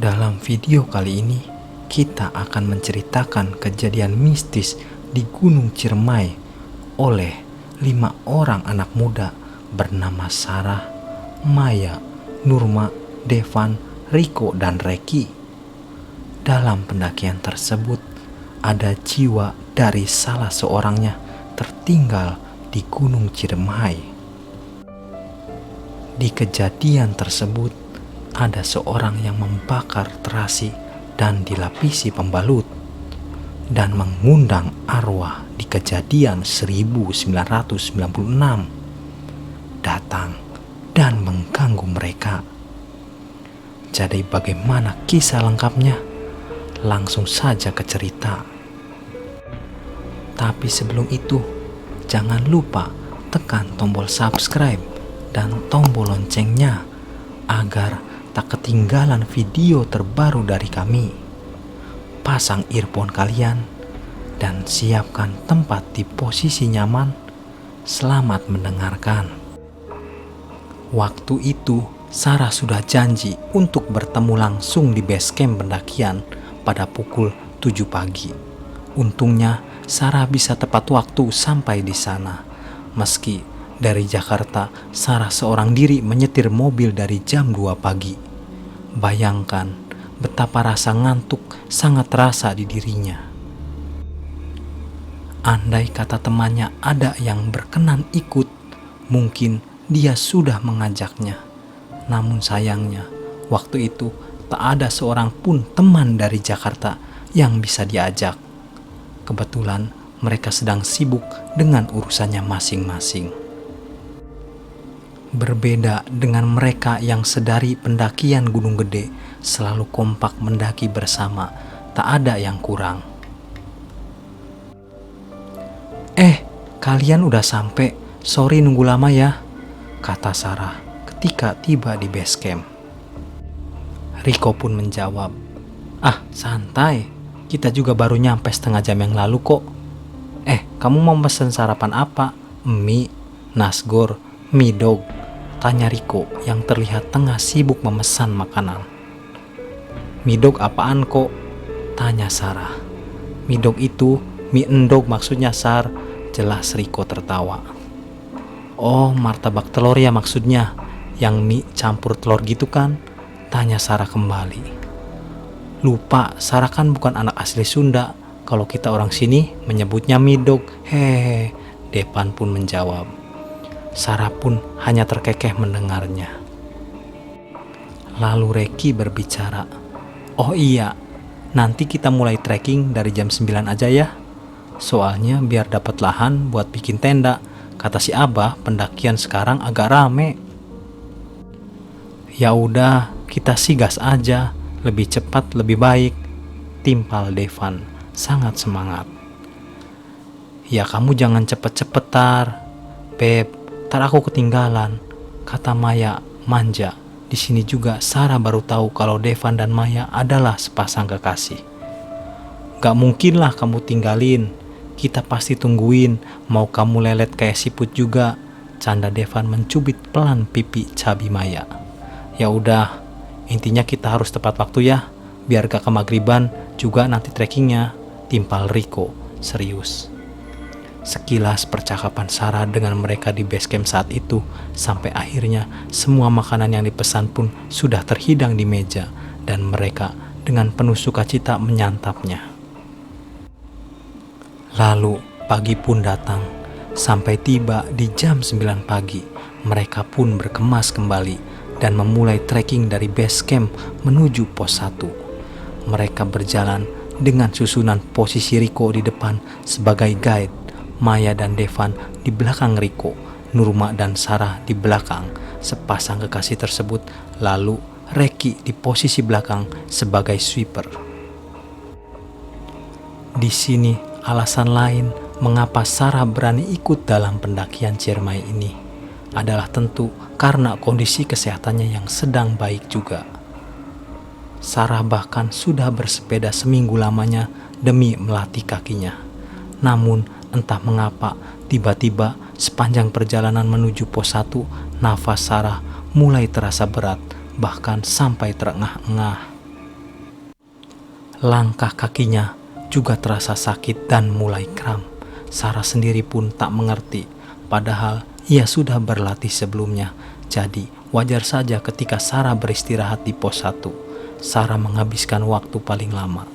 Dalam video kali ini, kita akan menceritakan kejadian mistis di Gunung Ciremai oleh 5 orang anak muda bernama Sarah, Maya, Nurma, Devan, Riko, dan Reki. Dalam pendakian tersebut, ada jiwa dari salah seorangnya tertinggal di Gunung Ciremai. Di kejadian tersebut, ada seorang yang membakar terasi dan dilapisi pembalut dan mengundang arwah di kejadian 1996 datang dan mengganggu mereka. Jadi bagaimana kisah lengkapnya? Langsung saja ke cerita. Tapi sebelum itu, jangan lupa tekan tombol subscribe dan tombol loncengnya agar tak ketinggalan video terbaru dari kami. Pasang earphone kalian dan siapkan tempat di posisi nyaman. Selamat mendengarkan. Waktu itu Sarah sudah janji untuk bertemu langsung di base camp pendakian pada pukul 7 pagi. Untungnya Sarah bisa tepat waktu sampai di sana. Meski dari Jakarta, Sarah seorang diri menyetir mobil dari jam 2 pagi. Bayangkan betapa rasa ngantuk sangat terasa di dirinya. Andai kata temannya ada yang berkenan ikut, mungkin dia sudah mengajaknya. Namun sayangnya, waktu itu tak ada seorang pun teman dari Jakarta yang bisa diajak. Kebetulan mereka sedang sibuk dengan urusannya masing-masing. Berbeda dengan mereka yang sedari pendakian Gunung Gede selalu kompak mendaki bersama, tak ada yang kurang. Kalian udah sampai, sorry nunggu lama ya, kata Sarah ketika tiba di base camp. Riko pun menjawab, santai, kita juga baru nyampe setengah jam yang lalu kok. Kamu mau pesen sarapan apa? Mie, nasgor, mie dog, tanya Riko yang terlihat tengah sibuk memesan makanan. Mie dog apaan kok? Tanya Sarah. Mie dog itu mie endog maksudnya Sar, jelas Riko tertawa. Oh, martabak telur ya maksudnya, yang mie campur telur gitu kan? Tanya Sarah kembali. Lupa, Sarah kan bukan anak asli Sunda. Kalau kita orang sini menyebutnya mie dog. Hehehe, Devan pun menjawab. Sarah pun hanya terkekeh mendengarnya. Lalu Reki berbicara. Oh iya, nanti kita mulai trekking dari jam 9 aja ya. Soalnya biar dapat lahan buat bikin tenda. Kata si Abah, pendakian sekarang agak rame. Ya udah, kita sih gas aja. Lebih cepat lebih baik, timpal Devan sangat semangat. Ya kamu jangan cepet-cepet Tar, Beb, tar aku ketinggalan, kata Maya manja. Di sini juga Sarah baru tahu kalau Devan dan Maya adalah sepasang kekasih. Gak mungkin lah kamu tinggalin, kita pasti tungguin, mau kamu lelet kayak siput juga, canda Devan mencubit pelan pipi cabi Maya. Ya udah, intinya kita harus tepat waktu ya, biar gak kemagriban juga nanti trekkingnya, timpal Riko serius. Sekilas percakapan Sarah dengan mereka di base camp saat itu, sampai akhirnya semua makanan yang dipesan pun sudah terhidang di meja dan mereka dengan penuh sukacita menyantapnya. Lalu pagi pun datang, sampai tiba di jam 9 pagi, mereka pun berkemas kembali dan memulai trekking dari base camp menuju pos 1. Mereka berjalan dengan susunan posisi Riko di depan sebagai guide, Maya dan Devan di belakang Riko, Nurma dan Sarah di belakang sepasang kekasih tersebut, lalu Reki di posisi belakang sebagai sweeper. Di sini alasan lain mengapa Sarah berani ikut dalam pendakian Ciremai ini adalah tentu karena kondisi kesehatannya yang sedang baik juga. Sarah bahkan sudah bersepeda seminggu lamanya demi melatih kakinya. Namun entah mengapa tiba-tiba sepanjang perjalanan menuju pos 1, nafas Sarah mulai terasa berat, bahkan sampai terengah-engah. Langkah kakinya juga terasa sakit dan mulai kram. Sarah sendiri pun tak mengerti, padahal ia sudah berlatih sebelumnya. Jadi wajar saja ketika Sarah beristirahat di pos 1, Sarah menghabiskan waktu paling lama.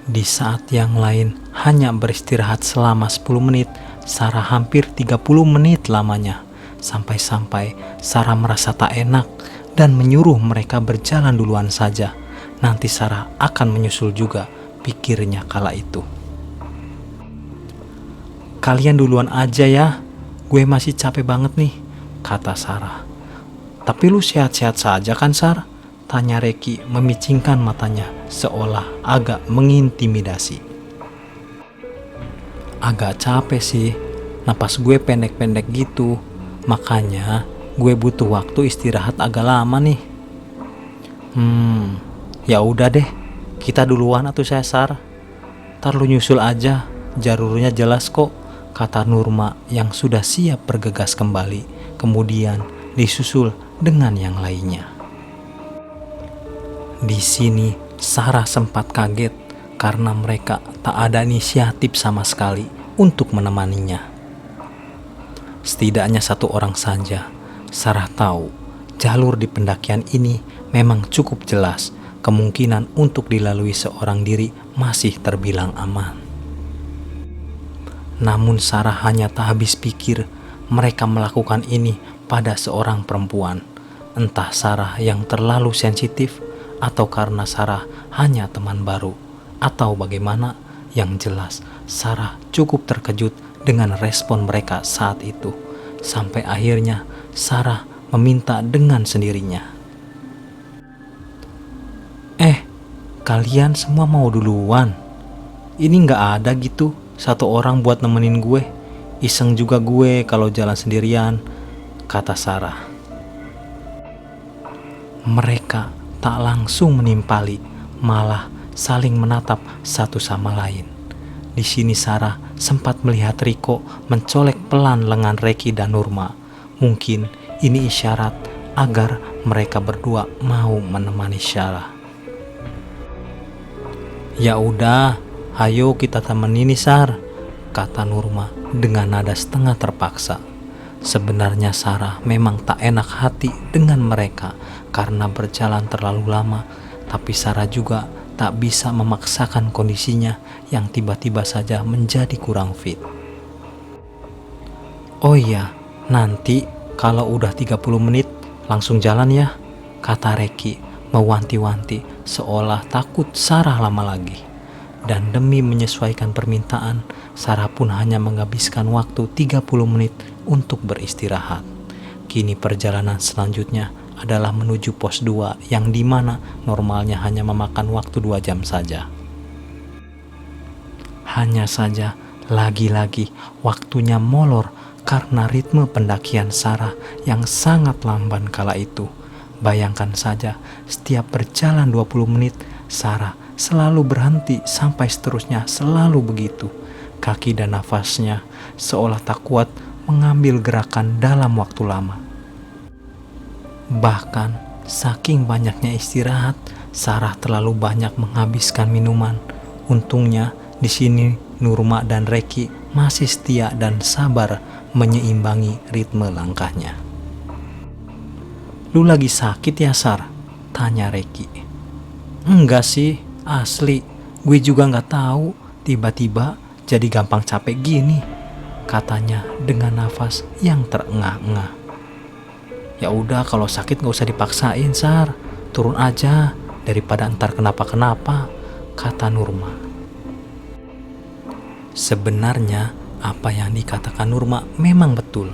Di saat yang lain hanya beristirahat selama 10 menit, Sarah hampir 30 menit lamanya. Sampai-sampai Sarah merasa tak enak dan menyuruh mereka berjalan duluan saja. Nanti Sarah akan menyusul juga, pikirnya kala itu. Kalian duluan aja ya, gue masih capek banget nih, kata Sarah. Tapi lu sehat-sehat saja kan, Sar? Tanya Reki memicingkan matanya seolah agak mengintimidasi. Agak capek sih, napas gue pendek-pendek gitu, makanya gue butuh waktu istirahat agak lama nih. Ya udah deh, kita duluan atuh Sar. Ntar lu nyusul aja, jalurnya jelas kok, kata Nurma yang sudah siap bergegas kembali, kemudian disusul dengan yang lainnya. Di sini Sarah sempat kaget karena mereka tak ada inisiatif sama sekali untuk menemaninya. Setidaknya satu orang saja. Sarah tahu jalur di pendakian ini memang cukup jelas. Kemungkinan untuk dilalui seorang diri masih terbilang aman. Namun Sarah hanya tak habis pikir mereka melakukan ini pada seorang perempuan. Entah Sarah yang terlalu sensitif atau karena Sarah hanya teman baru atau bagaimana, yang jelas Sarah cukup terkejut dengan respon mereka saat itu. Sampai akhirnya Sarah meminta dengan sendirinya. Kalian semua mau duluan? Ini gak ada gitu satu orang buat nemenin gue. Iseng juga gue kalau jalan sendirian, kata Sarah. Mereka tak langsung menimpali, malah saling menatap satu sama lain. Di sini Sarah sempat melihat Riko mencolek pelan lengan Reki dan Nurma. Mungkin ini isyarat agar mereka berdua mau menemani Sarah. Ya udah, ayo kita temenin nih Sar, kata Nurma dengan nada setengah terpaksa. Sebenarnya Sarah memang tak enak hati dengan mereka karena berjalan terlalu lama, tapi Sarah juga tak bisa memaksakan kondisinya yang tiba-tiba saja menjadi kurang fit. Oh iya, nanti kalau udah 30 menit langsung jalan ya, kata Reki mewanti-wanti seolah takut Sarah lama lagi. Dan demi menyesuaikan permintaan, Sarah pun hanya menghabiskan waktu 30 menit untuk beristirahat. Kini perjalanan selanjutnya adalah menuju pos 2 yang dimana normalnya hanya memakan waktu 2 jam saja. Hanya saja lagi-lagi waktunya molor karena ritme pendakian Sarah yang sangat lamban kala itu. Bayangkan saja, setiap berjalan 20 menit, Sarah selalu berhenti sampai seterusnya selalu begitu. Kaki dan nafasnya seolah tak kuat mengambil gerakan dalam waktu lama. Bahkan saking banyaknya istirahat, Sarah terlalu banyak menghabiskan minuman. Untungnya di sini Nurma dan Reki masih setia dan sabar menyeimbangi ritme langkahnya. Lu lagi sakit ya Sar? Tanya Reki. Enggak sih, asli. Gue juga gak tahu. Tiba-tiba jadi gampang capek gini, katanya dengan nafas yang terengah-engah. Ya udah kalau sakit gak usah dipaksain Sar. Turun aja daripada ntar kenapa-kenapa, kata Nurma. Sebenarnya apa yang dikatakan Nurma memang betul.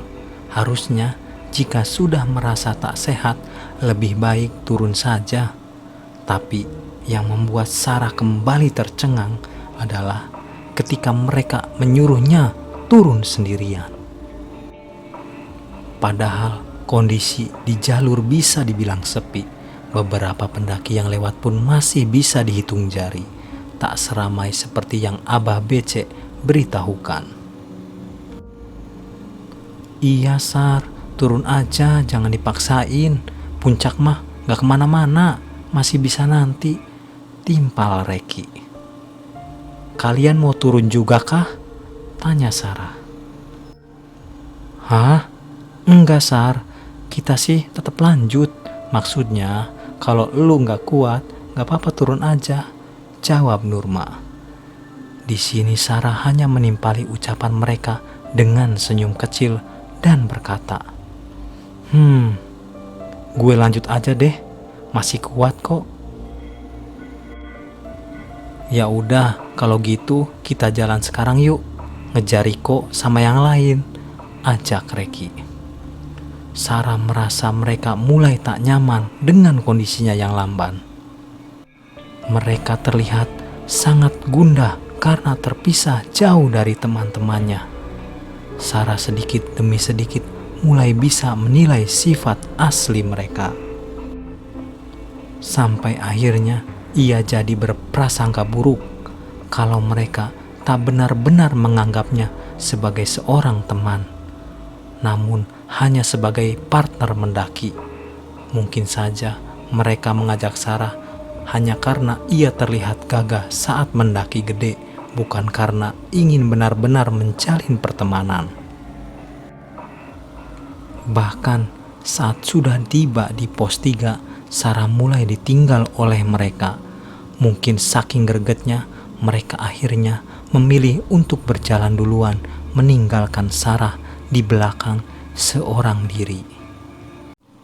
Harusnya jika sudah merasa tak sehat, lebih baik turun saja. Tapi yang membuat Sarah kembali tercengang adalah ketika mereka menyuruhnya turun sendirian. Padahal kondisi di jalur bisa dibilang sepi. Beberapa pendaki yang lewat pun masih bisa dihitung jari. Tak seramai seperti yang Abah BC beritahukan. Iya Sar, turun aja, jangan dipaksain. Puncak mah gak kemana-mana, masih bisa nanti, timpal Reki. "Kalian mau turun juga kah?" tanya Sarah. "Hah? Enggak Sar, kita sih tetap lanjut. Maksudnya kalau lu nggak kuat, nggak apa-apa turun aja," jawab Nurma. Di sini Sarah hanya menimpali ucapan mereka dengan senyum kecil dan berkata, gue lanjut aja deh, masih kuat kok." "Ya udah, kalau gitu kita jalan sekarang yuk, ngejar Riko sama yang lain," ajak Reki. Sarah merasa mereka mulai tak nyaman dengan kondisinya yang lamban. Mereka terlihat sangat gundah karena terpisah jauh dari teman-temannya. Sarah sedikit demi sedikit mulai bisa menilai sifat asli mereka. Sampai akhirnya ia jadi berprasangka buruk kalau mereka tak benar-benar menganggapnya sebagai seorang teman, namun hanya sebagai partner mendaki. Mungkin saja mereka mengajak Sarah hanya karena ia terlihat gagah saat mendaki gede, bukan karena ingin benar-benar menjalin pertemanan. Bahkan saat sudah tiba di pos 3, Sarah mulai ditinggal oleh mereka. Mungkin saking gregetnya, mereka akhirnya memilih untuk berjalan duluan, meninggalkan Sarah di belakang seorang diri.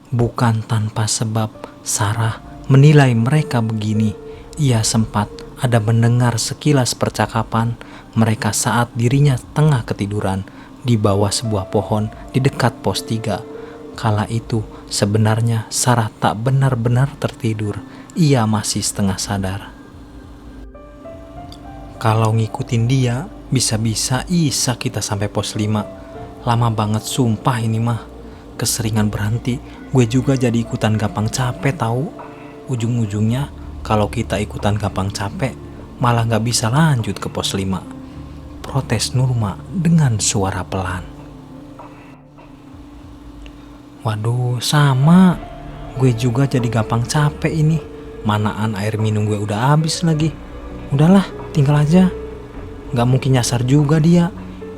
Bukan tanpa sebab Sarah menilai mereka begini. Ia sempat ada mendengar sekilas percakapan mereka saat dirinya tengah ketiduran di bawah sebuah pohon di dekat pos 3. Kala itu sebenarnya Sarah tak benar-benar tertidur, ia masih setengah sadar. Kalau ngikutin dia, bisa-bisa isa kita sampai pos 5. Lama banget sumpah ini mah. Keseringan berhenti, gue juga jadi ikutan gampang capek tahu. Ujung-ujungnya kalau kita ikutan gampang capek, malah gak bisa lanjut ke pos 5. Protes Nurma dengan suara pelan. "Waduh, sama. Gue juga jadi gampang capek ini. Manaan air minum gue udah habis lagi. Udahlah, tinggal aja. Gak mungkin nyasar juga dia.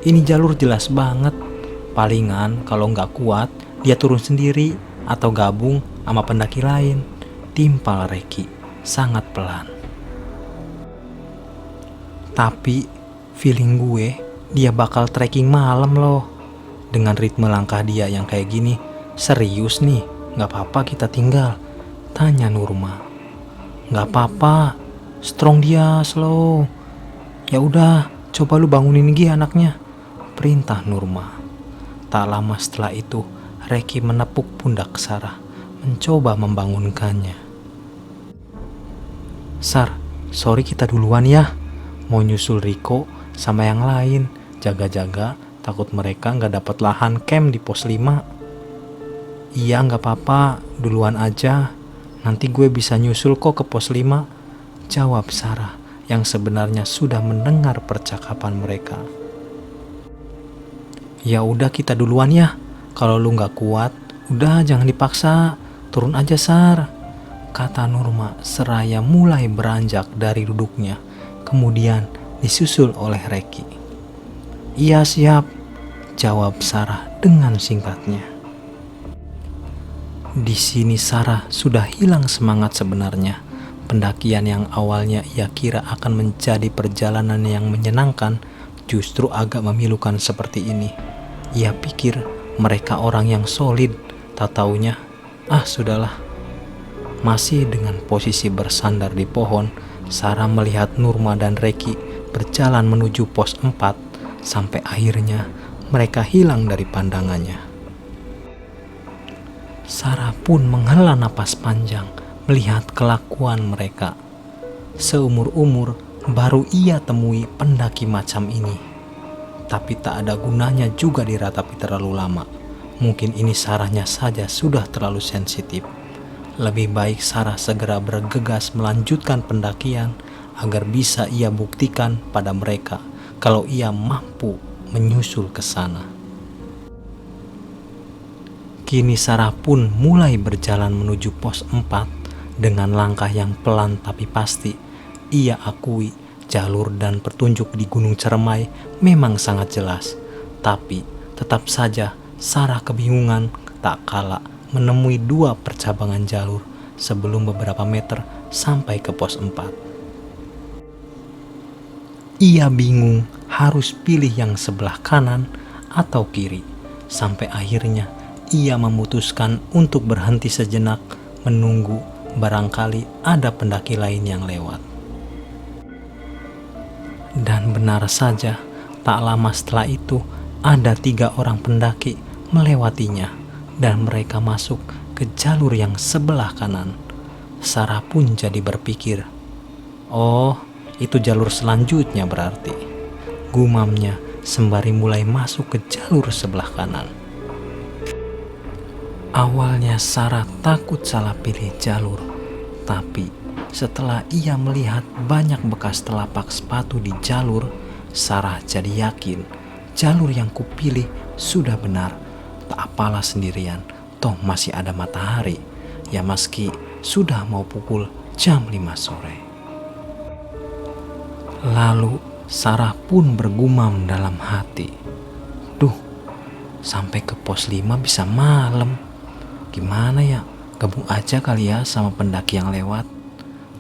Ini jalur jelas banget. Palingan kalau gak kuat, dia turun sendiri atau gabung sama pendaki lain," timpal Reki sangat pelan. "Tapi feeling gue dia bakal trekking malam loh. Dengan ritme langkah dia yang kayak gini, serius nih, gak apa-apa kita tinggal?" tanya Nurma. "Gak apa-apa, strong dia, slow. Ya udah, coba lu bangunin Gi anaknya," perintah Nurma. Tak lama setelah itu, Reki menepuk pundak Sarah, mencoba membangunkannya. "Sar, sorry kita duluan ya. Mau nyusul Riko sama yang lain. Jaga-jaga, takut mereka gak dapat lahan camp di pos 5. "Iya gak apa-apa, duluan aja. Nanti gue bisa nyusul kok ke pos 5, jawab Sarah yang sebenarnya sudah mendengar percakapan mereka. "Ya udah kita duluan ya. Kalau lu gak kuat, udah jangan dipaksa. Turun aja Sar," kata Nurma seraya mulai beranjak dari duduknya, kemudian disusul oleh Reki. "Iya siap," jawab Sarah dengan singkatnya. Di sini Sarah sudah hilang semangat sebenarnya. Pendakian yang awalnya ia kira akan menjadi perjalanan yang menyenangkan, justru agak memilukan seperti ini. Ia pikir mereka orang yang solid, tak taunya, sudahlah. Masih dengan posisi bersandar di pohon, Sarah melihat Nurma dan Reki berjalan menuju pos 4, sampai akhirnya mereka hilang dari pandangannya. Sarah pun menghela napas panjang melihat kelakuan mereka. Seumur-umur baru ia temui pendaki macam ini. Tapi tak ada gunanya juga diratapi terlalu lama. Mungkin ini Sarahnya saja sudah terlalu sensitif. Lebih baik Sarah segera bergegas melanjutkan pendakian agar bisa ia buktikan pada mereka kalau ia mampu menyusul ke sana. Kini Sarah pun mulai berjalan menuju pos 4 dengan langkah yang pelan tapi pasti. ia akui jalur dan petunjuk di Gunung Ceremai memang sangat jelas. Tapi tetap saja Sarah kebingungan tak kala menemui 2 percabangan jalur sebelum beberapa meter sampai ke pos 4. Ia bingung harus pilih yang sebelah kanan atau kiri. Sampai akhirnya ia memutuskan untuk berhenti sejenak menunggu barangkali ada pendaki lain yang lewat. Dan benar saja, tak lama setelah itu ada 3 orang pendaki melewatinya dan mereka masuk ke jalur yang sebelah kanan. Sarah pun jadi berpikir, oh, itu jalur selanjutnya berarti. Gumamnya sembari mulai masuk ke jalur sebelah kanan. Awalnya Sarah takut salah pilih jalur, tapi setelah ia melihat banyak bekas telapak sepatu di jalur, Sarah jadi yakin jalur yang kupilih sudah benar. Tak apalah sendirian, toh masih ada matahari. Ya meski sudah mau pukul jam 5 sore. Lalu Sarah pun bergumam dalam hati, duh, sampai ke pos 5 bisa malam. Gimana ya, gabung aja kali ya sama pendaki yang lewat.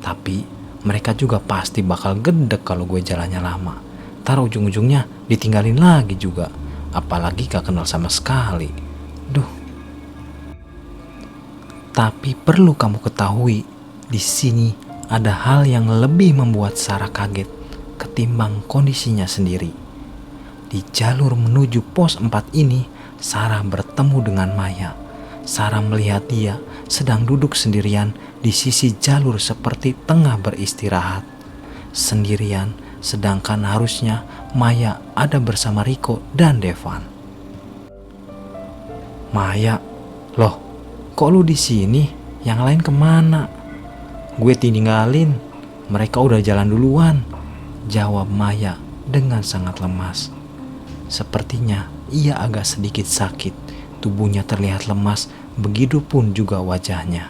Tapi mereka juga pasti bakal gedek kalau gue jalannya lama. Ntar ujung-ujungnya ditinggalin lagi juga. Apalagi gak kenal sama sekali. Duh. Tapi perlu kamu ketahui, di sini ada hal yang lebih membuat Sarah kaget ketimbang kondisinya sendiri. Di jalur menuju pos 4 ini, Sarah bertemu dengan Maya. Sarah melihat dia sedang duduk sendirian di sisi jalur seperti tengah beristirahat. Sendirian, sedangkan harusnya Maya ada bersama Riko dan Devan. Maya, loh, kok lu di sini? Yang lain kemana? Gue tinggalin, mereka udah jalan duluan, jawab Maya dengan sangat lemas. Sepertinya ia agak sedikit sakit. Tubuhnya terlihat lemas, begitupun juga wajahnya.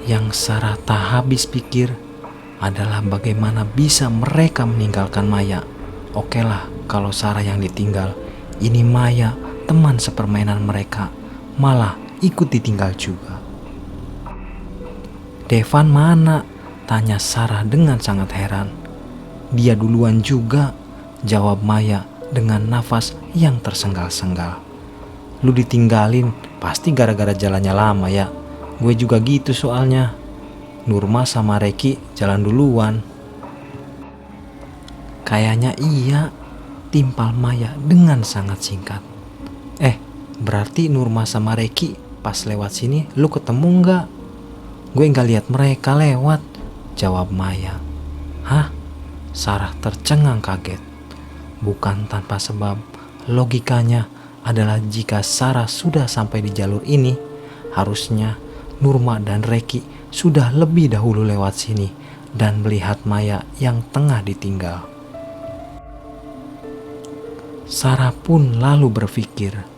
Yang Sarah tak habis pikir adalah bagaimana bisa mereka meninggalkan Maya. Oke lah kalau Sarah yang ditinggal, ini Maya, teman sepermainan mereka, malah ikut ditinggal juga. Devan mana? Tanya Sarah dengan sangat heran. Dia duluan juga, jawab Maya dengan nafas yang tersenggal-senggal. Lu ditinggalin pasti gara-gara jalannya lama ya. Gue juga gitu soalnya. Nurma sama Reki jalan duluan. Kayaknya iya, timpal Maya dengan sangat singkat. Berarti Nurma sama Reki pas lewat sini lu ketemu nggak? Gue nggak lihat mereka lewat, jawab Maya. Hah? Sarah tercengang kaget. Bukan tanpa sebab, logikanya adalah jika Sarah sudah sampai di jalur ini, harusnya Nurma dan Reki sudah lebih dahulu lewat sini dan melihat Maya yang tengah ditinggal. Sarah pun lalu berpikir,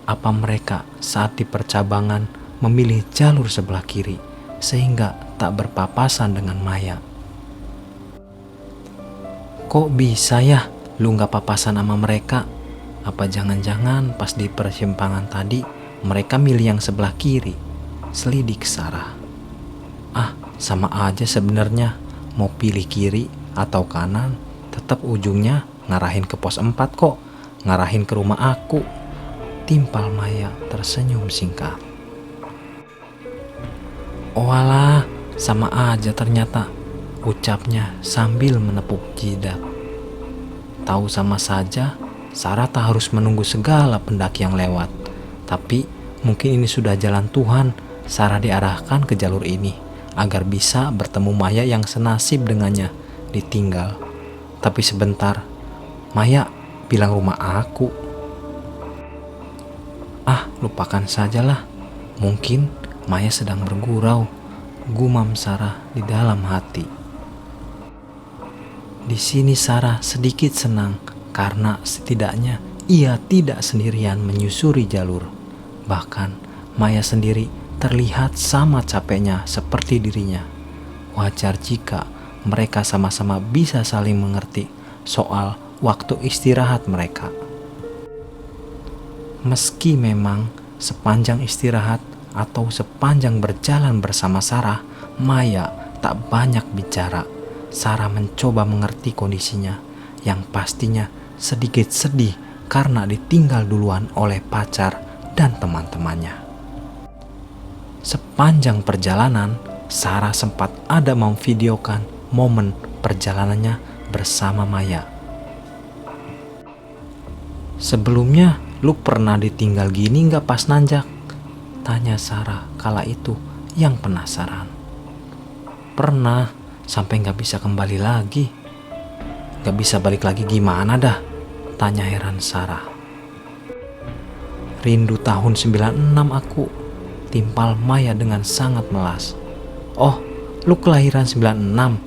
apa mereka saat di percabangan memilih jalur sebelah kiri sehingga tak berpapasan dengan Maya. Kok bisa ya lu gak papasan sama mereka? Apa jangan-jangan pas di persimpangan tadi mereka milih yang sebelah kiri? Selidik Sarah. Sama aja sebenarnya, mau pilih kiri atau kanan tetap ujungnya ngarahin ke pos 4 kok, ngarahin ke rumah aku. Timpal Maya tersenyum singkat. Walah, sama aja ternyata, ucapnya sambil menepuk jidat. Tahu sama saja, Sarah tak harus menunggu segala pendaki yang lewat. Tapi mungkin ini sudah jalan Tuhan. Sarah diarahkan ke jalur ini agar bisa bertemu Maya yang senasib dengannya ditinggal. Tapi sebentar, Maya bilang rumah aku. Lupakan sajalah. Mungkin Maya sedang bergurau, gumam Sarah di dalam hati. Di sini Sarah sedikit senang karena setidaknya ia tidak sendirian menyusuri jalur. Bahkan Maya sendiri terlihat sama capeknya seperti dirinya. wajar jika mereka sama-sama bisa saling mengerti soal waktu istirahat mereka. Meski memang sepanjang istirahat atau sepanjang berjalan bersama Sarah, Maya tak banyak bicara. Sarah mencoba mengerti kondisinya, yang pastinya sedikit sedih karena ditinggal duluan oleh pacar dan teman-temannya. Sepanjang perjalanan, Sarah sempat ada memvideokan momen perjalanannya bersama Maya. "Sebelumnya, lu pernah ditinggal gini gak pas nanjak?" tanya Sarah kala itu yang penasaran. "Pernah, sampai gak bisa kembali lagi." "Gak bisa balik lagi gimana dah?" tanya heran Sarah. "Rindu tahun 96 aku," timpal Maya dengan sangat melas. "Oh, lu kelahiran 96,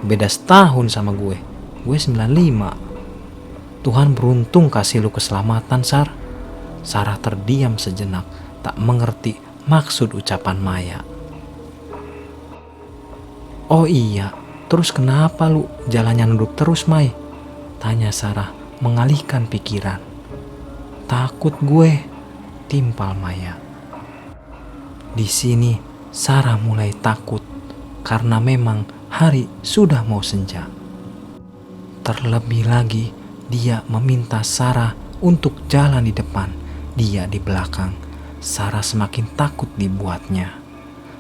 beda setahun sama gue 95. Tuhan beruntung kasih lu keselamatan, Sar." Sarah terdiam sejenak, tak mengerti maksud ucapan Maya. "Oh iya, terus kenapa lu jalannya nunduk terus, Mai?" tanya Sarah mengalihkan pikiran. "Takut gue," timpal Maya. Di sini Sarah mulai takut karena memang hari sudah mau senja. Terlebih lagi dia meminta Sarah untuk jalan di depan, dia di belakang. Sarah semakin takut dibuatnya.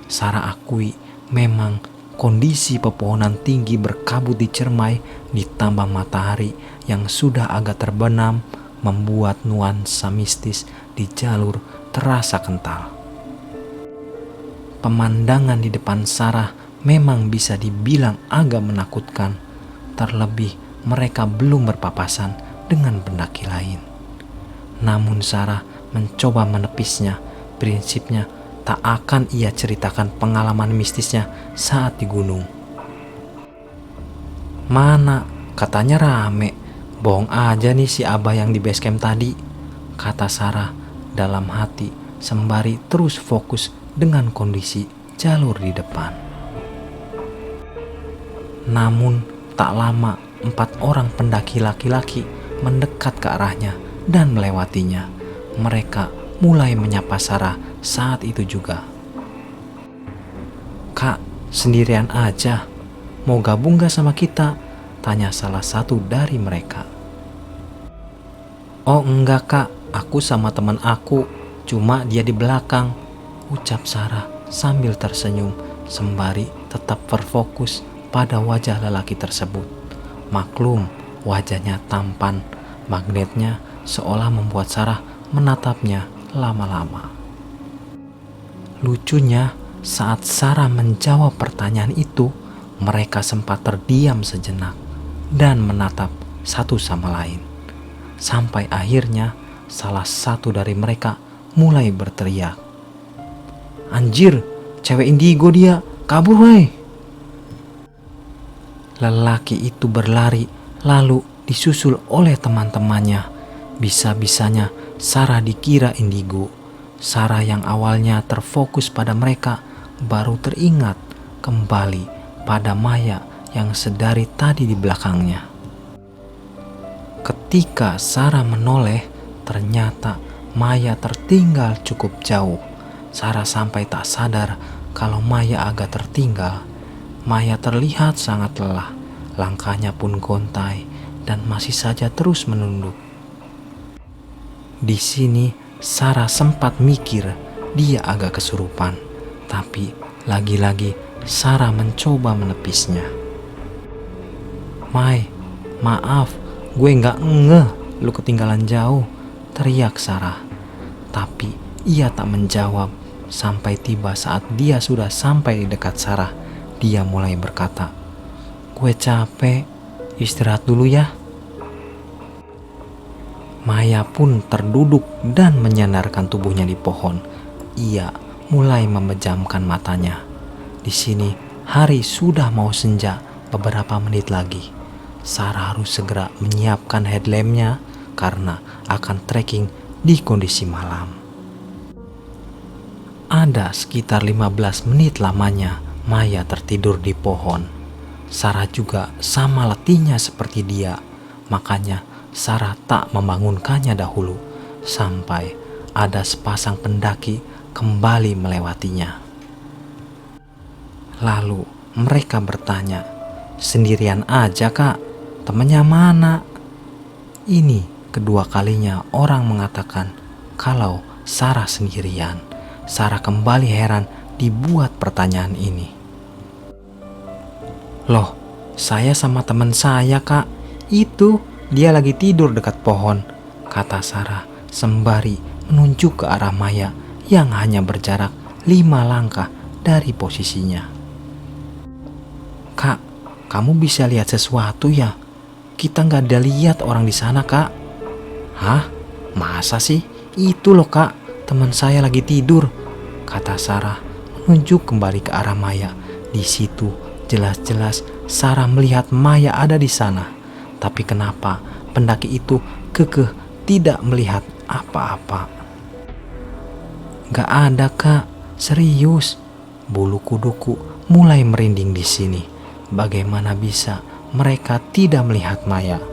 Sarah akui memang kondisi pepohonan tinggi berkabut di Cermai ditambah matahari yang sudah agak terbenam membuat nuansa mistis di jalur terasa kental. Pemandangan di depan Sarah memang bisa dibilang agak menakutkan, terlebih mereka belum berpapasan dengan pendaki lain. Namun Sarah mencoba menepisnya. Prinsipnya tak akan ia ceritakan pengalaman mistisnya saat di gunung. "Mana, katanya rame. Bohong aja nih si abah yang di base camp tadi," kata Sarah dalam hati sembari terus fokus dengan kondisi jalur di depan. Namun tak lama 4 orang pendaki laki-laki mendekat ke arahnya dan melewatinya. Mereka mulai menyapa Sarah saat itu juga. "Kak, sendirian aja? Mau gabung gak sama kita?" tanya salah satu dari mereka. "Oh enggak kak, aku sama teman aku, cuma dia di belakang," ucap Sarah sambil tersenyum sembari tetap berfokus pada wajah lelaki tersebut. Maklum, wajahnya tampan, magnetnya seolah membuat Sarah menatapnya lama-lama. Lucunya, saat Sarah menjawab pertanyaan itu, mereka sempat terdiam sejenak dan menatap satu sama lain. Sampai akhirnya salah satu dari mereka mulai berteriak, "Anjir, cewek indigo dia, kabur weh!" Lelaki itu berlari lalu disusul oleh teman-temannya. Bisa-bisanya Sarah dikira indigo. Sarah yang awalnya terfokus pada mereka baru teringat kembali pada Maya yang sedari tadi di belakangnya. Ketika Sarah menoleh, ternyata Maya tertinggal cukup jauh. Sarah sampai tak sadar kalau Maya agak tertinggal. Maya terlihat sangat lelah, langkahnya pun gontai dan masih saja terus menunduk. Di sini Sarah sempat mikir dia agak kesurupan, tapi lagi-lagi Sarah mencoba menepisnya. "Mai, maaf, gue gak ngeh lu ketinggalan jauh," teriak Sarah. Tapi ia tak menjawab sampai tiba saat dia sudah sampai di dekat Sarah. Dia mulai berkata, "Gue capek, istirahat dulu ya." Maya pun terduduk dan menyandarkan tubuhnya di pohon. Ia mulai memejamkan matanya. Di sini hari sudah mau senja beberapa menit lagi. Sarah harus segera menyiapkan headlampnya karena akan trekking di kondisi malam. Ada sekitar 15 menit lamanya Maya tertidur di pohon. Sarah juga sama letihnya seperti dia. Makanya Sarah tak membangunkannya dahulu sampai ada sepasang pendaki kembali melewatinya. Lalu mereka bertanya, "Sendirian aja kak, temannya mana?" Ini kedua kalinya orang mengatakan kalau Sarah sendirian. Sarah kembali heran dibuat pertanyaan ini. "Loh, saya sama teman saya kak. Itu dia lagi tidur dekat pohon," kata Sarah sembari menunjuk ke arah Maya yang hanya berjarak 5 langkah dari posisinya. "Kak, kamu bisa lihat sesuatu ya? Kita nggak ada lihat orang di sana kak." "Hah? Masa sih? Itu loh kak, teman saya lagi tidur," kata Sarah menunjuk kembali ke arah Maya. Di situ jelas-jelas Sarah melihat Maya ada di sana. Tapi kenapa pendaki itu kekeh tidak melihat apa-apa? "Gak ada kak, serius." Bulu kuduku mulai merinding di sini. Bagaimana bisa mereka tidak melihat Maya?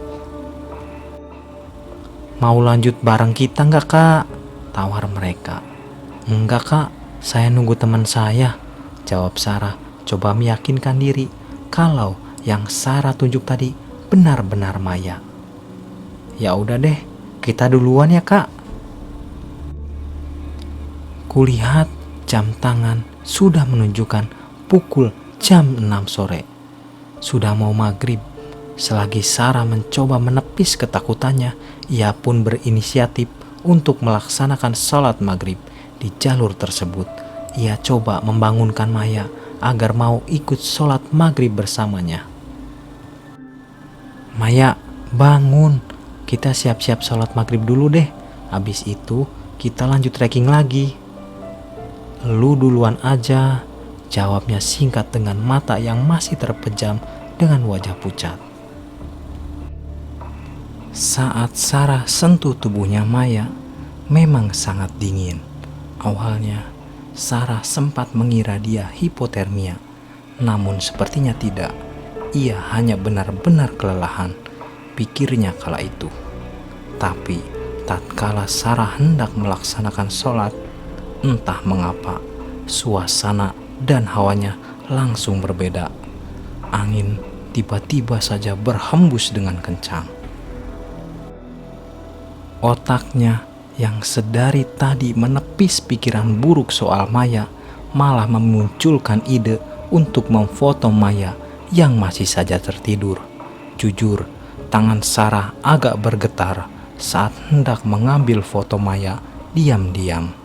"Mau lanjut bareng kita nggak kak?" tawar mereka. "Enggak kak, saya nunggu teman saya," jawab Sarah, coba meyakinkan diri kalau yang Sarah tunjuk tadi benar-benar Maya. "Ya udah deh, kita duluan ya kak." Kulihat jam tangan sudah menunjukkan pukul jam 6 sore. Sudah mau maghrib. Selagi Sarah mencoba menepis ketakutannya, ia pun berinisiatif untuk melaksanakan sholat maghrib di jalur tersebut. Ia coba membangunkan Maya agar mau ikut sholat maghrib bersamanya. "Maya, bangun. Kita siap-siap sholat maghrib dulu deh. Habis itu kita lanjut trekking lagi." "Lu duluan aja," jawabnya singkat dengan mata yang masih terpejam dengan wajah pucat. Saat Sarah sentuh tubuhnya Maya, memang sangat dingin. Awalnya, Sarah sempat mengira dia hipotermia, namun sepertinya tidak. Ia hanya benar-benar kelelahan, pikirnya kala itu. Tapi, tatkala Sarah hendak melaksanakan sholat, entah mengapa, suasana dan hawanya langsung berbeda. Angin tiba-tiba saja berhembus dengan kencang. Otaknya yang sedari tadi menepis pikiran buruk soal Maya malah memunculkan ide untuk memfoto Maya yang masih saja tertidur. Jujur, tangan Sarah agak bergetar saat hendak mengambil foto Maya diam-diam.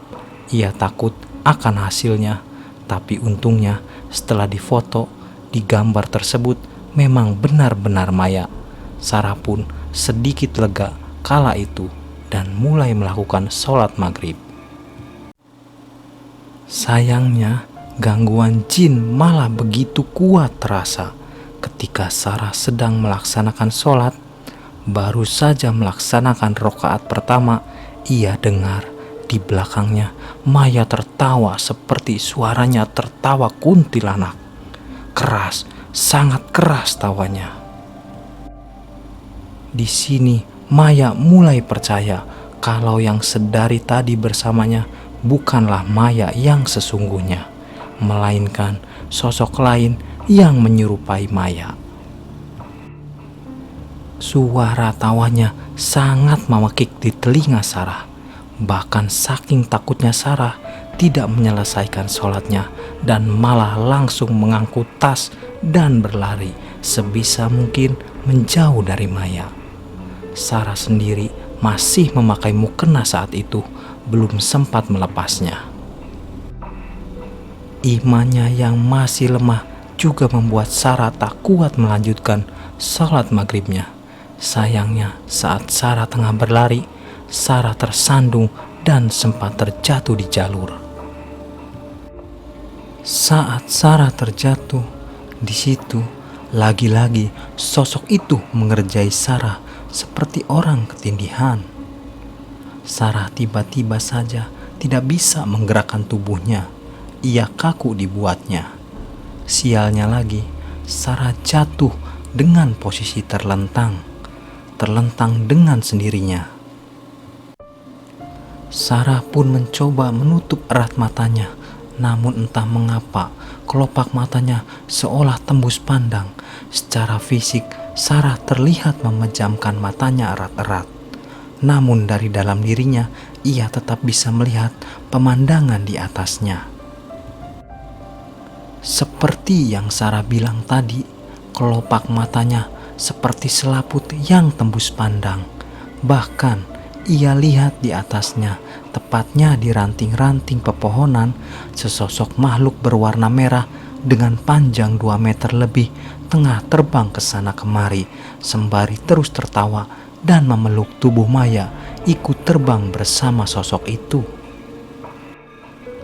Ia takut akan hasilnya, tapi untungnya setelah difoto, di gambar tersebut memang benar-benar Maya. Sarah pun sedikit lega kala itu dan mulai melakukan sholat maghrib. Sayangnya, gangguan jin malah begitu kuat terasa ketika Sarah sedang melaksanakan sholat. Baru saja melaksanakan rakaat pertama, ia dengar di belakangnya Maya tertawa seperti suaranya tertawa kuntilanak. Keras, sangat keras tawanya. Di sini Maya mulai percaya kalau yang sedari tadi bersamanya bukanlah Maya yang sesungguhnya, melainkan sosok lain yang menyerupai Maya. Suara tawanya sangat memekik di telinga Sarah. Bahkan saking takutnya Sarah tidak menyelesaikan sholatnya dan malah langsung mengangkut tas dan berlari sebisa mungkin menjauh dari Maya. Sarah sendiri masih memakai mukena saat itu, belum sempat melepasnya. Imannya yang masih lemah juga membuat Sarah tak kuat melanjutkan sholat maghribnya. Sayangnya saat Sarah tengah berlari, Sarah tersandung dan sempat terjatuh di jalur. Saat Sarah terjatuh, di situ lagi-lagi sosok itu mengerjai Sarah seperti orang ketindihan. Sarah tiba-tiba saja tidak bisa menggerakkan tubuhnya. Ia kaku dibuatnya. Sialnya lagi, Sarah jatuh dengan posisi terlentang dengan sendirinya. Sarah pun mencoba menutup erat matanya, namun entah mengapa kelopak matanya seolah tembus pandang. Secara fisik, Sarah terlihat memejamkan matanya erat-erat. Namun dari dalam dirinya, ia tetap bisa melihat pemandangan di atasnya. Seperti yang Sarah bilang tadi, kelopak matanya seperti selaput yang tembus pandang. Bahkan ia lihat di atasnya, tepatnya di ranting-ranting pepohonan, sesosok makhluk berwarna merah dengan panjang 2 meter lebih tengah terbang ke sana kemari, sembari terus tertawa dan memeluk tubuh Maya ikut terbang bersama sosok itu.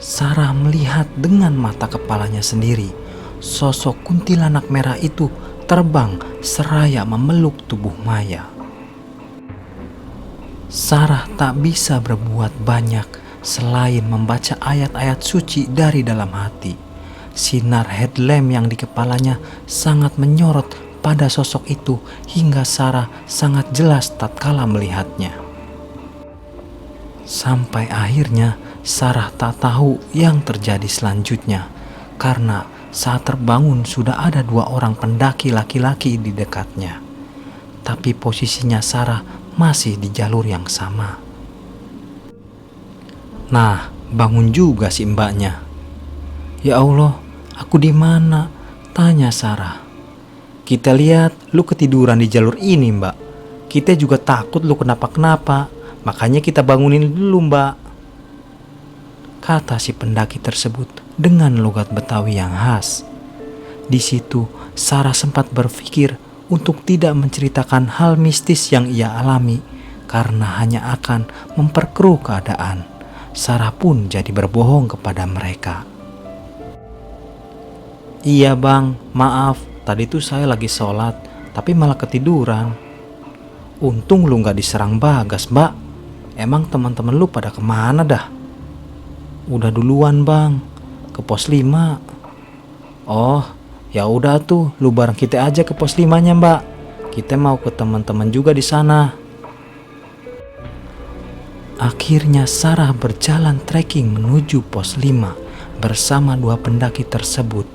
Sarah melihat dengan mata kepalanya sendiri, sosok kuntilanak merah itu terbang seraya memeluk tubuh Maya. Sarah tak bisa berbuat banyak selain membaca ayat-ayat suci dari dalam hati. Sinar headlamp yang di kepalanya sangat menyorot pada sosok itu hingga Sarah sangat jelas tatkala melihatnya. Sampai akhirnya Sarah tak tahu yang terjadi selanjutnya, karena saat terbangun sudah ada 2 orang pendaki laki-laki di dekatnya. Tapi posisinya Sarah masih di jalur yang sama. Nah, bangun juga si mbaknya. Ya Allah, aku di mana? Tanya Sarah. Kita lihat lu ketiduran di jalur ini, mbak. Kita juga takut lu kenapa-kenapa. Makanya kita bangunin dulu, mbak. Kata si pendaki tersebut dengan logat Betawi yang khas. Di situ Sarah sempat berpikir untuk tidak menceritakan hal mistis yang ia alami karena hanya akan memperkeruh keadaan. Sarah pun jadi berbohong kepada mereka. Iya bang, maaf, tadi tuh saya lagi sholat tapi malah ketiduran. Untung lu gak diserang Bagas, mbak. Emang teman-teman lu pada kemana dah? Udah duluan bang, ke pos 5. Oh, ya udah tuh, lu bareng kita aja ke pos 5-nya, Mbak. Kita mau ke teman-teman juga di sana. Akhirnya Sarah berjalan trekking menuju pos 5 bersama 2 pendaki tersebut.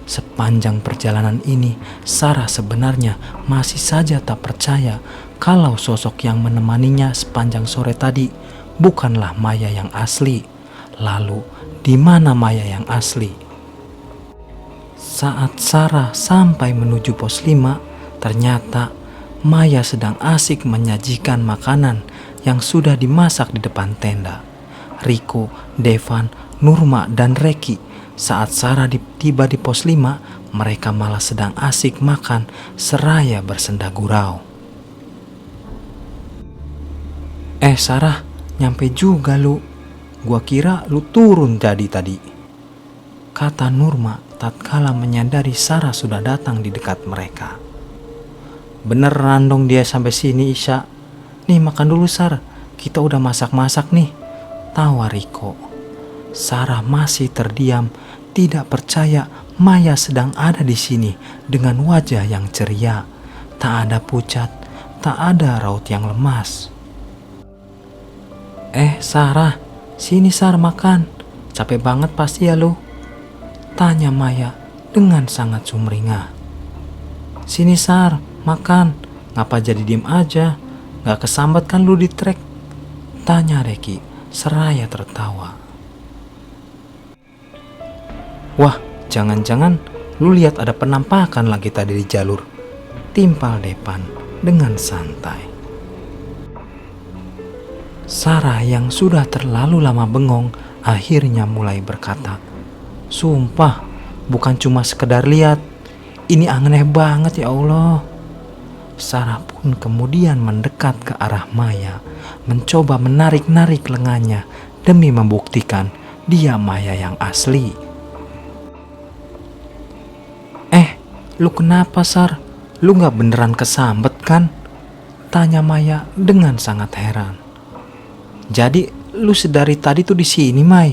Sepanjang perjalanan ini, Sarah sebenarnya masih saja tak percaya kalau sosok yang menemaninya sepanjang sore tadi bukanlah Maya yang asli. Lalu, di mana Maya yang asli? Saat Sarah sampai menuju pos 5, ternyata Maya sedang asik menyajikan makanan yang sudah dimasak di depan tenda. Riko, Devan, Nurma, dan Reki. Saat Sarah tiba di pos 5, mereka malah sedang asik makan seraya bersenda gurau. Sarah, nyampe juga lu. Gua kira lu turun tadi. Kata Nurma tatkala menyadari Sarah sudah datang di dekat mereka. Beneran dong dia sampai sini, Isya. Nih makan dulu Sar, kita udah masak-masak nih, tawa Riko. Sarah masih terdiam, tidak percaya Maya sedang ada di sini dengan wajah yang ceria. Tak ada pucat, tak ada raut yang lemas. Sarah, sini Sar makan. Capek banget pasti ya lu? Tanya Maya dengan sangat sumringah. Sini Sar, makan. Ngapa jadi diem aja? Gak kesambat kan lu di trek? Tanya Reki seraya tertawa. Wah, jangan-jangan lu lihat ada penampakan lagi tadi di jalur. Timpal Depan dengan santai. Sarah yang sudah terlalu lama bengong akhirnya mulai berkata, sumpah, bukan cuma sekedar lihat. Ini aneh banget ya Allah. Sarah pun kemudian mendekat ke arah Maya, mencoba menarik-narik lengannya demi membuktikan dia Maya yang asli. Lu kenapa Sar? Lu gak beneran kesambet kan? Tanya Maya dengan sangat heran. Jadi lu sedari tadi tuh di sini, Mai?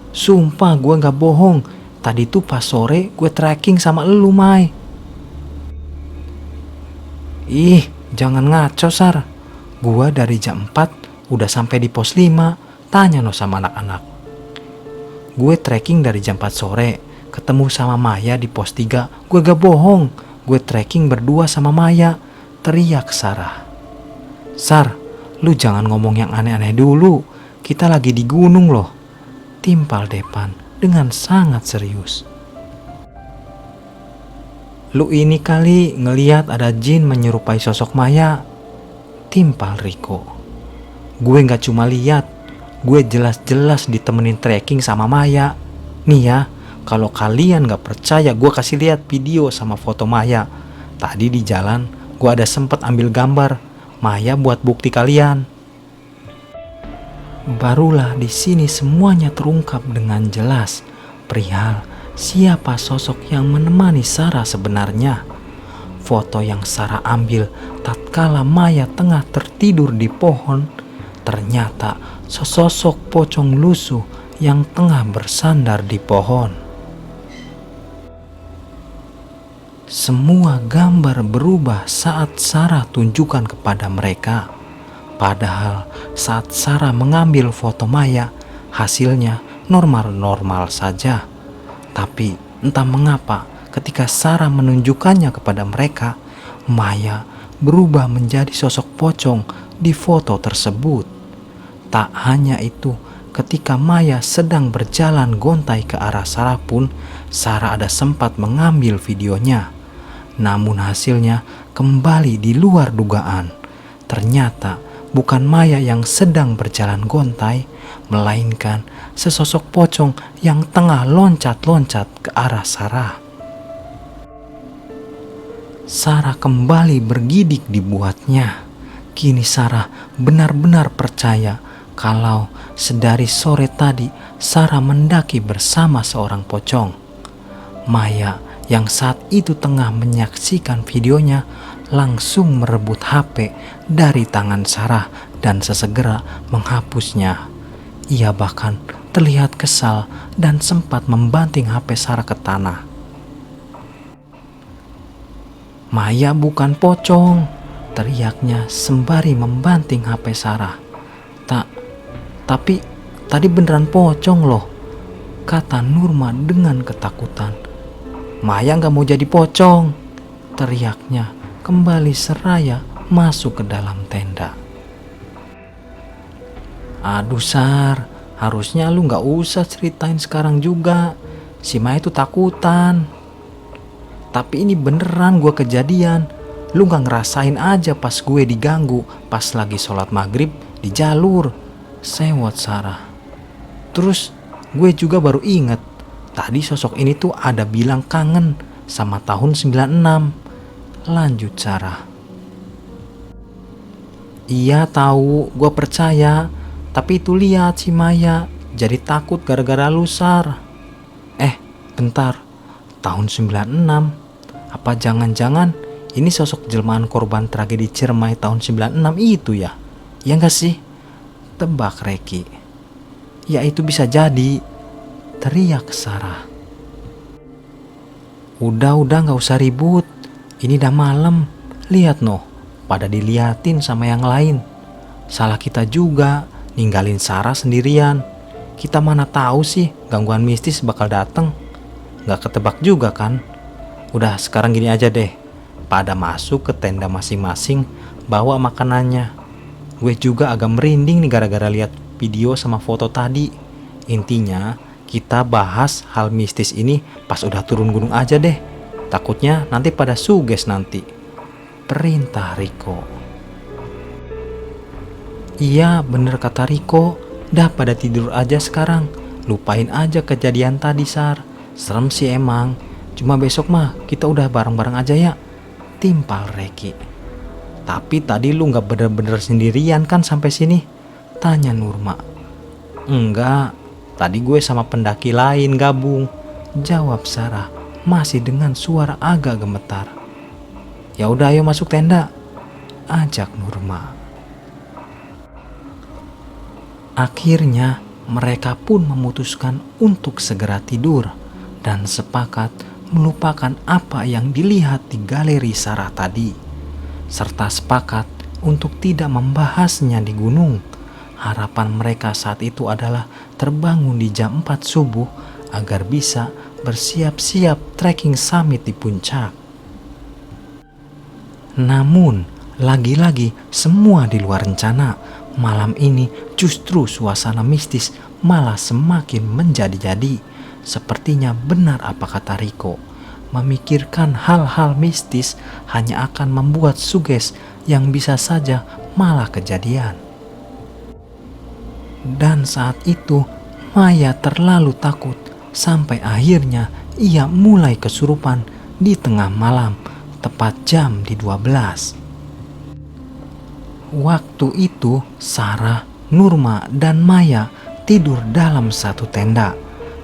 Sumpah gue gak bohong. Tadi tuh pas sore gue tracking sama elu, Mai. Ih, jangan ngaco, Sar. Gua dari jam 4 udah sampai di pos 5. Tanya no sama anak-anak. Gue tracking dari jam 4 sore. Ketemu sama Maya di pos 3. Gue gak bohong. Gue tracking berdua sama Maya. Teriak Sarah. Sar, lu jangan ngomong yang aneh-aneh dulu. Kita lagi di gunung loh. Timpal Depan dengan sangat serius. Lu ini kali ngeliat ada jin menyerupai sosok Maya. Timpal Riko. Gue gak cuma lihat, gue jelas-jelas ditemenin trekking sama Maya. Nih ya, kalau kalian gak percaya, gue kasih lihat video sama foto Maya. Tadi di jalan gue ada sempet ambil gambar Maya buat bukti kalian. Barulah di sini semuanya terungkap dengan jelas perihal siapa sosok yang menemani Sarah sebenarnya. Foto yang Sarah ambil tatkala Maya tengah tertidur di pohon, ternyata sesosok pocong lusuh yang tengah bersandar di pohon. Semua gambar berubah saat Sarah tunjukkan kepada mereka. Padahal saat Sarah mengambil foto Maya, hasilnya normal-normal saja. Tapi entah mengapa ketika Sarah menunjukkannya kepada mereka, Maya berubah menjadi sosok pocong di foto tersebut. Tak hanya itu, ketika Maya sedang berjalan gontai ke arah Sarah pun, Sarah ada sempat mengambil videonya. Namun hasilnya kembali di luar dugaan. Ternyata bukan Maya yang sedang berjalan gontai, melainkan sesosok pocong yang tengah loncat-loncat ke arah Sarah. Sarah kembali bergidik dibuatnya. Kini Sarah benar-benar percaya kalau sedari sore tadi Sarah mendaki bersama seorang pocong. Maya yang saat itu tengah menyaksikan videonya langsung merebut HP dari tangan Sarah dan sesegera menghapusnya. Ia bahkan terlihat kesal dan sempat membanting HP Sarah ke tanah. Maya bukan pocong, teriaknya sembari membanting HP Sarah. Tapi tadi beneran pocong loh, kata Nurma dengan ketakutan. Maya gak mau jadi pocong, teriaknya kembali seraya masuk ke dalam tenda. Aduh Sar, harusnya lu gak usah ceritain sekarang juga. Si Maya itu takutan. Tapi ini beneran gue kejadian. Lu gak ngerasain aja pas gue diganggu pas lagi sholat maghrib di jalur, sewot Sarah. Terus gue juga baru inget, tadi sosok ini tuh ada bilang kangen sama tahun 96. Lanjut Sarah. Iya tahu, gue percaya. Tapi itu lihat si Maya jadi takut gara-gara lu Sar. Bentar, tahun 96? Apa jangan-jangan ini sosok jelmaan korban tragedi Ciremai tahun 96 itu ya? Ya gak sih? Tebak Reki. Ya itu bisa jadi, teriak Sarah. Udah gak usah ribut. Ini udah malam. Lihat noh, pada diliatin sama yang lain. Salah kita juga ninggalin Sarah sendirian. Kita mana tahu sih gangguan mistis bakal dateng. Gak ketebak juga kan. Udah sekarang gini aja deh, pada masuk ke tenda masing-masing, bawa makanannya. Gue juga agak merinding nih gara-gara lihat video sama foto tadi. Intinya kita bahas hal mistis ini pas udah turun gunung aja deh. Takutnya nanti pada suges nanti, perintah Riko. Iya bener kata Riko, dah pada tidur aja sekarang. Lupain aja kejadian tadi Sar. Serem sih emang, cuma besok mah kita udah bareng-bareng aja ya, timpal Reki. Tapi tadi lu gak bener-bener sendirian kan sampai sini? Tanya Nurma. Enggak, tadi gue sama pendaki lain gabung, jawab Sarah masih dengan suara agak gemetar. Ya udah ayo masuk tenda, ajak Nurma. Akhirnya mereka pun memutuskan untuk segera tidur. dan sepakat melupakan apa yang dilihat di galeri Sarah tadi, serta sepakat untuk tidak membahasnya di gunung. Harapan mereka saat itu adalah terbangun di jam 4 subuh agar bisa bersiap-siap trekking summit di puncak. Namun, lagi-lagi semua di luar rencana. Malam ini justru suasana mistis malah semakin menjadi-jadi. Sepertinya benar apa kata Riko. Memikirkan hal-hal mistis hanya akan membuat suges yang bisa saja malah kejadian. Dan saat itu Maya terlalu takut sampai akhirnya ia mulai kesurupan di tengah malam, tepat jam di 12. Waktu itu Sarah, Nurma, dan Maya tidur dalam satu tenda.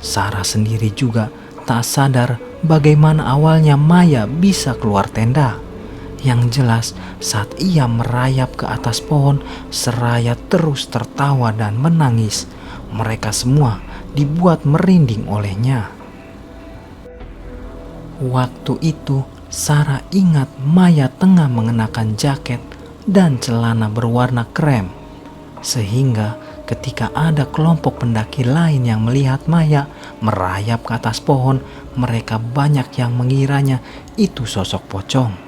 Sarah sendiri juga tak sadar bagaimana awalnya Maya bisa keluar tenda. Yang jelas saat ia merayap ke atas pohon, seraya terus tertawa dan menangis. Mereka semua dibuat merinding olehnya. Waktu itu Sarah ingat Maya tengah mengenakan jaket dan celana berwarna krem. Sehingga ketika ada kelompok pendaki lain yang melihat Maya merayap ke atas pohon, mereka banyak yang mengiranya itu sosok pocong.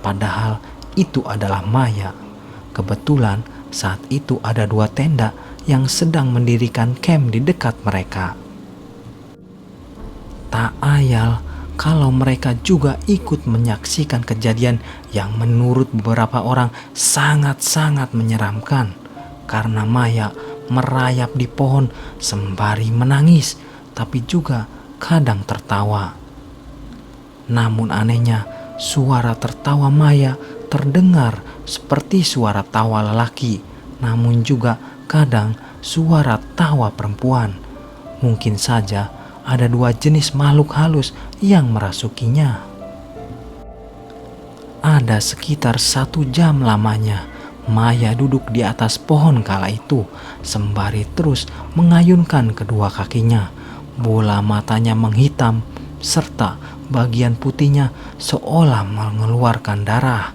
Padahal itu adalah Maya. Kebetulan saat itu ada 2 tenda yang sedang mendirikan camp di dekat mereka. Tak ayal kalau mereka juga ikut menyaksikan kejadian yang menurut beberapa orang sangat-sangat menyeramkan. Karena Maya merayap di pohon sembari menangis, tapi juga kadang tertawa. Namun anehnya, suara tertawa Maya terdengar seperti suara tawa lelaki, namun juga kadang suara tawa perempuan. Mungkin saja ada 2 jenis makhluk halus yang merasukinya. Ada sekitar 1 jam lamanya Maya duduk di atas pohon kala itu, sembari terus mengayunkan kedua kakinya. Bola matanya menghitam, serta bagian putihnya seolah mengeluarkan darah.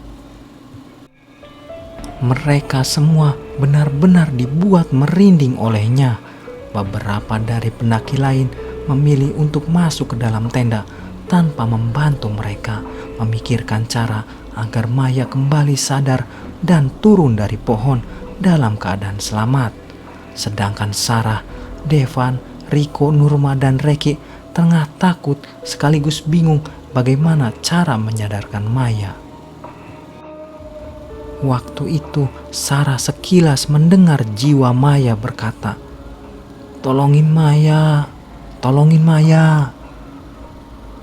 Mereka semua benar-benar dibuat merinding olehnya. Beberapa dari pendaki lain memilih untuk masuk ke dalam tenda tanpa membantu mereka memikirkan cara agar Maya kembali sadar dan turun dari pohon dalam keadaan selamat. Sedangkan Sarah, Devan, Riko, Nurma, dan Reki tengah takut sekaligus bingung bagaimana cara menyadarkan Maya. Waktu itu Sarah sekilas mendengar jiwa Maya berkata, "Tolongin Maya, tolongin Maya."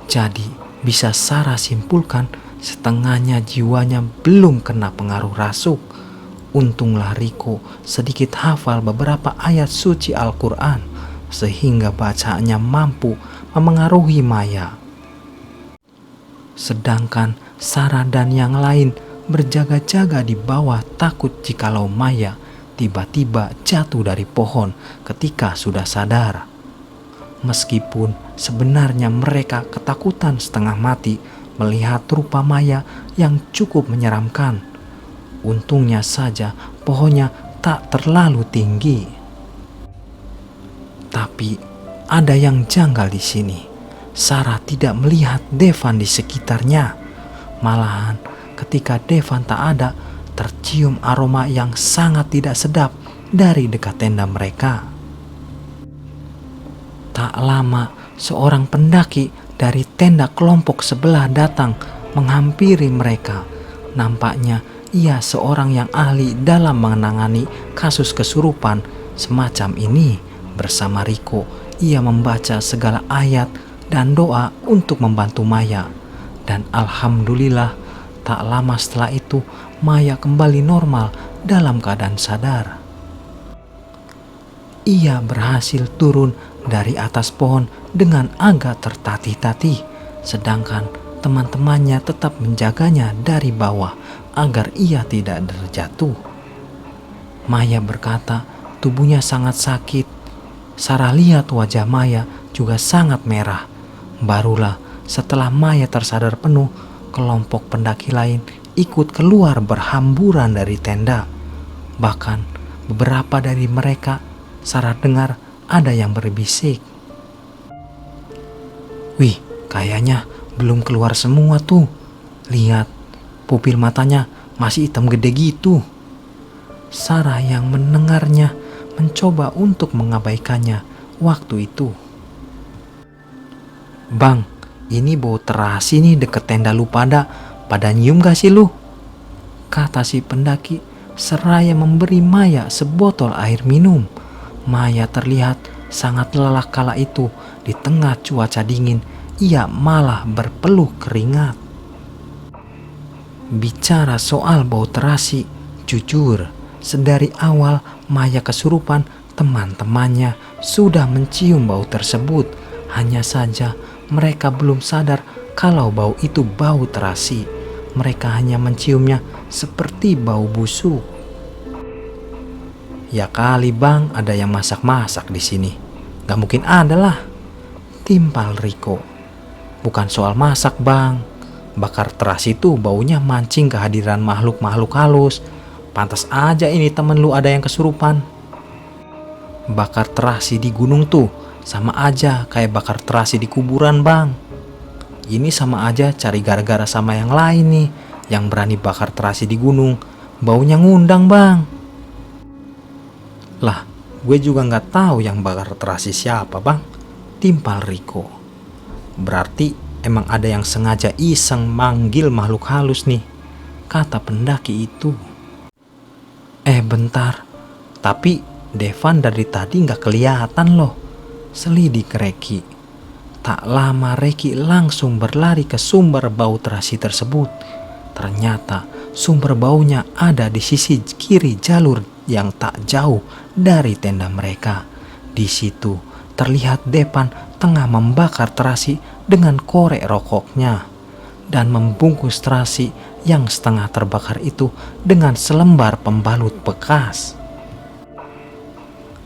Jadi bisa Sarah simpulkan setengahnya jiwanya belum kena pengaruh rasuk. Untunglah Riko sedikit hafal beberapa ayat suci Al-Quran sehingga bacaannya mampu memengaruhi Maya. Sedangkan Sarah dan yang lain berjaga-jaga di bawah takut jikalau Maya tiba-tiba jatuh dari pohon ketika sudah sadar. Meskipun sebenarnya mereka ketakutan setengah mati melihat rupa Maya yang cukup menyeramkan. Untungnya saja pohonnya tak terlalu tinggi. Tapi ada yang janggal di sini. Sarah tidak melihat Devan di sekitarnya. Malahan ketika Devan tak ada, tercium aroma yang sangat tidak sedap dari dekat tenda mereka. Tak lama seorang pendaki dari tenda kelompok sebelah datang menghampiri mereka. Nampaknya ia seorang yang ahli dalam menangani kasus kesurupan semacam ini. Bersama Riko, ia membaca segala ayat dan doa untuk membantu Maya. Dan alhamdulillah, tak lama setelah itu Maya kembali normal dalam keadaan sadar. Ia berhasil turun dari atas pohon dengan agak tertatih-tatih, sedangkan teman-temannya tetap menjaganya dari bawah agar ia tidak terjatuh. Maya berkata tubuhnya sangat sakit. Sarah lihat wajah Maya juga sangat merah. Barulah setelah Maya tersadar penuh, kelompok pendaki lain ikut keluar berhamburan dari tenda. Bahkan beberapa dari mereka Sarah dengar ada yang berbisik, "Wih, kayaknya belum keluar semua tuh. Lihat, pupil matanya masih hitam gede gitu." Sarah yang mendengarnya mencoba untuk mengabaikannya waktu itu. "Bang, ini bau terasi nih deket tenda lu pada nyium gak sih lu?" kata si pendaki seraya memberi Maya sebotol air minum. Maya terlihat sangat lelah kala itu. Di tengah cuaca dingin, ia malah berpeluh keringat. Bicara soal bau terasi, jujur, sedari awal Maya kesurupan, teman-temannya sudah mencium bau tersebut. Hanya saja mereka belum sadar kalau bau itu bau terasi. Mereka hanya menciumnya seperti bau busuk. "Ya kali bang, ada yang masak-masak di sini." "Gak mungkin ada lah," timpal Riko. "Bukan soal masak bang. Bakar terasi itu baunya mancing kehadiran makhluk-makhluk halus. Pantas aja ini temen lu ada yang kesurupan." "Bakar terasi di gunung tuh sama aja kayak bakar terasi di kuburan bang. Ini sama aja cari gara-gara sama yang lain nih. Yang berani bakar terasi di gunung, baunya ngundang bang." "Lah, gue juga gak tahu yang bakar terasi siapa bang," timpal Riko. "Berarti emang ada yang sengaja iseng manggil makhluk halus nih," kata pendaki itu. Bentar, tapi Devan dari tadi gak kelihatan loh," selidik Reki. Tak lama Reki langsung berlari ke sumber bau terasi tersebut. Ternyata sumber baunya ada di sisi kiri jalur yang tak jauh dari tenda mereka. Di situ terlihat Devan tengah membakar terasi dengan korek rokoknya dan membungkus terasi yang setengah terbakar itu dengan selembar pembalut bekas.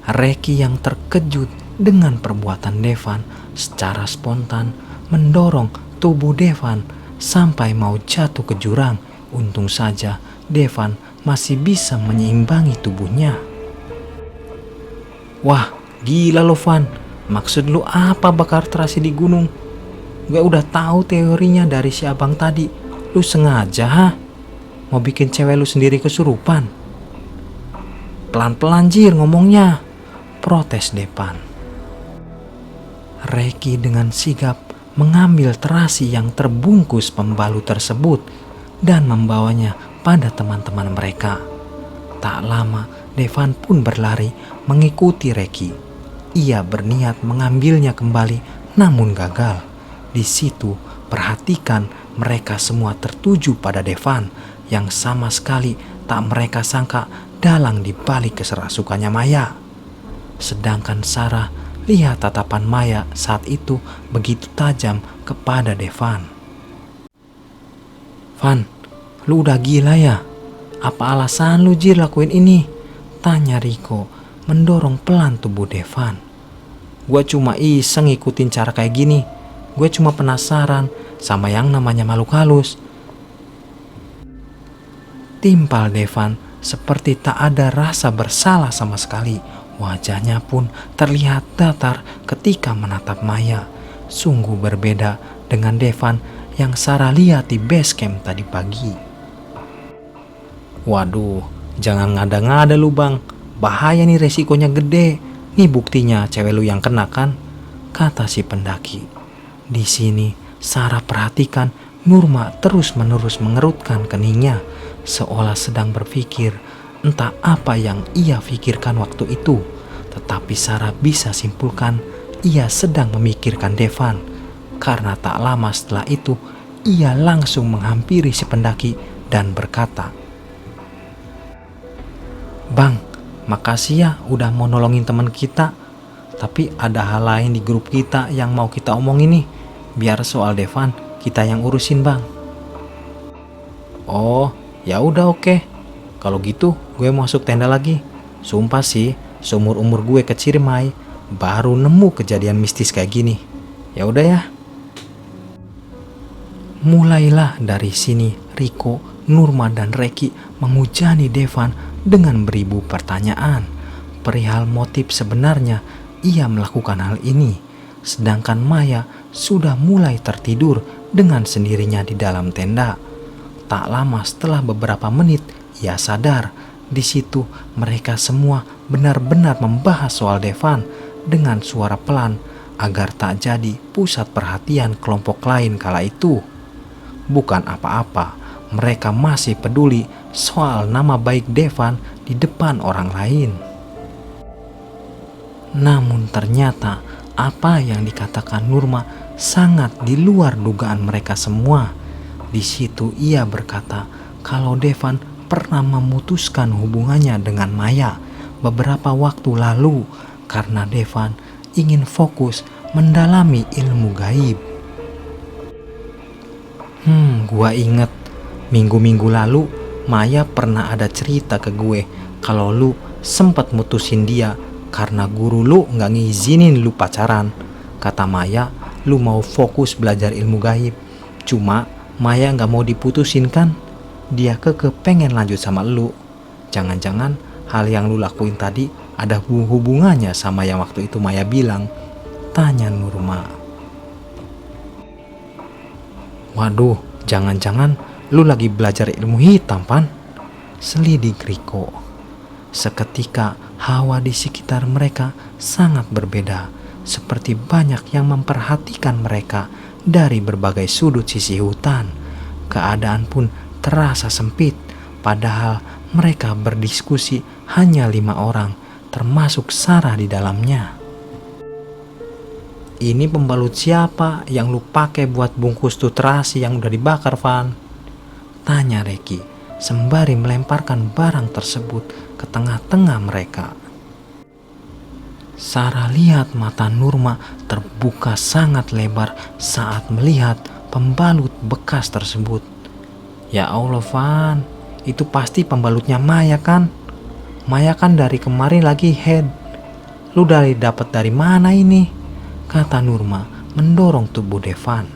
Reki yang terkejut dengan perbuatan Devan secara spontan mendorong tubuh Devan sampai mau jatuh ke jurang. Untung saja Devan masih bisa menyeimbangi tubuhnya. "Wah, gila lo Van. Maksud lu apa bakar terasi di gunung? Gue udah tahu teorinya dari si abang tadi. Lu sengaja ha? Mau bikin cewek lu sendiri kesurupan?" "Pelan-pelan jir ngomongnya," protes Devan. Reki dengan sigap mengambil terasi yang terbungkus pembalut tersebut dan membawanya pada teman-teman mereka. Tak lama Devan pun berlari mengikuti Reki. Ia berniat mengambilnya kembali namun gagal. Di situ perhatikan mereka semua tertuju pada Devan yang sama sekali tak mereka sangka dalang di balik keserasukannya Maya. Sedangkan Sarah lihat tatapan Maya saat itu begitu tajam kepada Devan. "Van, lu udah gila ya? Apa alasan lu jir lakuin ini?" tanya Riko mendorong pelan tubuh Devan. "Gue cuma iseng ngikutin cara kayak gini. Gue cuma penasaran sama yang namanya makhluk halus," timpal Devan seperti tak ada rasa bersalah sama sekali. Wajahnya pun terlihat datar ketika menatap Maya. Sungguh berbeda dengan Devan yang Sarah lihat di base camp tadi pagi. "Waduh, jangan ngada-ngada lu bang. Bahaya nih, resikonya gede. Nih buktinya cewek lu yang kena kan," kata si pendaki. Di sini Sarah perhatikan Nurma terus-menerus mengerutkan keningnya seolah sedang berpikir entah apa yang ia pikirkan waktu itu. Tetapi Sarah bisa simpulkan ia sedang memikirkan Devan. Karena tak lama setelah itu ia langsung menghampiri si pendaki dan berkata, "Bang, makasih ya udah mau nolongin teman kita. Tapi ada hal lain di grup kita yang mau kita omongin nih. Biar soal Devan kita yang urusin bang." "Oh, ya udah oke. Kalau gitu gue masuk tenda lagi. Sumpah sih, seumur-umur gue ke Ciremai baru nemu kejadian mistis kayak gini. Ya udah ya." Mulailah dari sini Riko, Nurma, dan Reki menghujani Devan dengan beribu pertanyaan perihal motif sebenarnya ia melakukan hal ini. Sedangkan Maya sudah mulai tertidur dengan sendirinya di dalam tenda. Tak lama setelah beberapa menit ia sadar. Di situ mereka semua benar-benar membahas soal Devan dengan suara pelan agar tak jadi pusat perhatian kelompok lain kala itu. Bukan apa-apa, mereka masih peduli soal nama baik Devan di depan orang lain. Namun ternyata apa yang dikatakan Nurma sangat di luar dugaan mereka semua. Di situ ia berkata kalau Devan pernah memutuskan hubungannya dengan Maya beberapa waktu lalu karena Devan ingin fokus mendalami ilmu gaib. Gua inget minggu-minggu lalu Maya pernah ada cerita ke gue kalau lu sempat mutusin dia karena guru lu gak ngizinin lu pacaran. Kata Maya, lu mau fokus belajar ilmu gaib. Cuma Maya gak mau diputusin kan? Dia pengen lanjut sama lu. Jangan-jangan hal yang lu lakuin tadi ada hubungannya sama yang waktu itu Maya bilang? Tanya Nurma. Waduh, jangan-jangan lu lagi belajar ilmu hitam, Pan? Selidik Riko. Seketika hawa di sekitar mereka sangat berbeda, seperti banyak yang memperhatikan mereka dari berbagai sudut sisi hutan. Keadaan pun terasa sempit, padahal mereka berdiskusi hanya 5 orang, termasuk Sarah di dalamnya. Ini pembalut siapa yang lu pakai buat bungkus tuh terasi yang udah dibakar, Van? Tanya Reki sembari melemparkan barang tersebut ke tengah-tengah mereka. Sarah lihat mata Nurma terbuka sangat lebar saat melihat pembalut bekas tersebut. Ya Allah, Van, itu pasti pembalutnya Maya kan? Maya kan dari kemarin lagi head. Lu dapat dari mana ini? Kata Nurma mendorong tubuh Devan.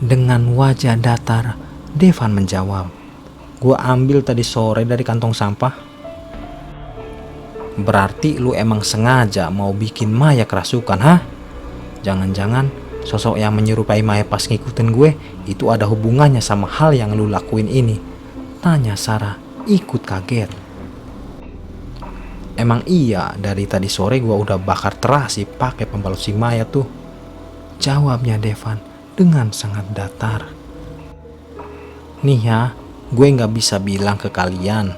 Dengan wajah datar, Devan menjawab, gua ambil tadi sore dari kantong sampah. Berarti lu emang sengaja mau bikin Maya kerasukan, hah? Jangan-jangan sosok yang menyerupai Maya pas ngikutin gue itu ada hubungannya sama hal yang lu lakuin ini? Tanya Sarah ikut kaget. Emang iya, dari tadi sore gua udah bakar terasi pakai pembalut si Maya tuh. Jawabnya Devan dengan sangat datar. Nih ya, gue gak bisa bilang ke kalian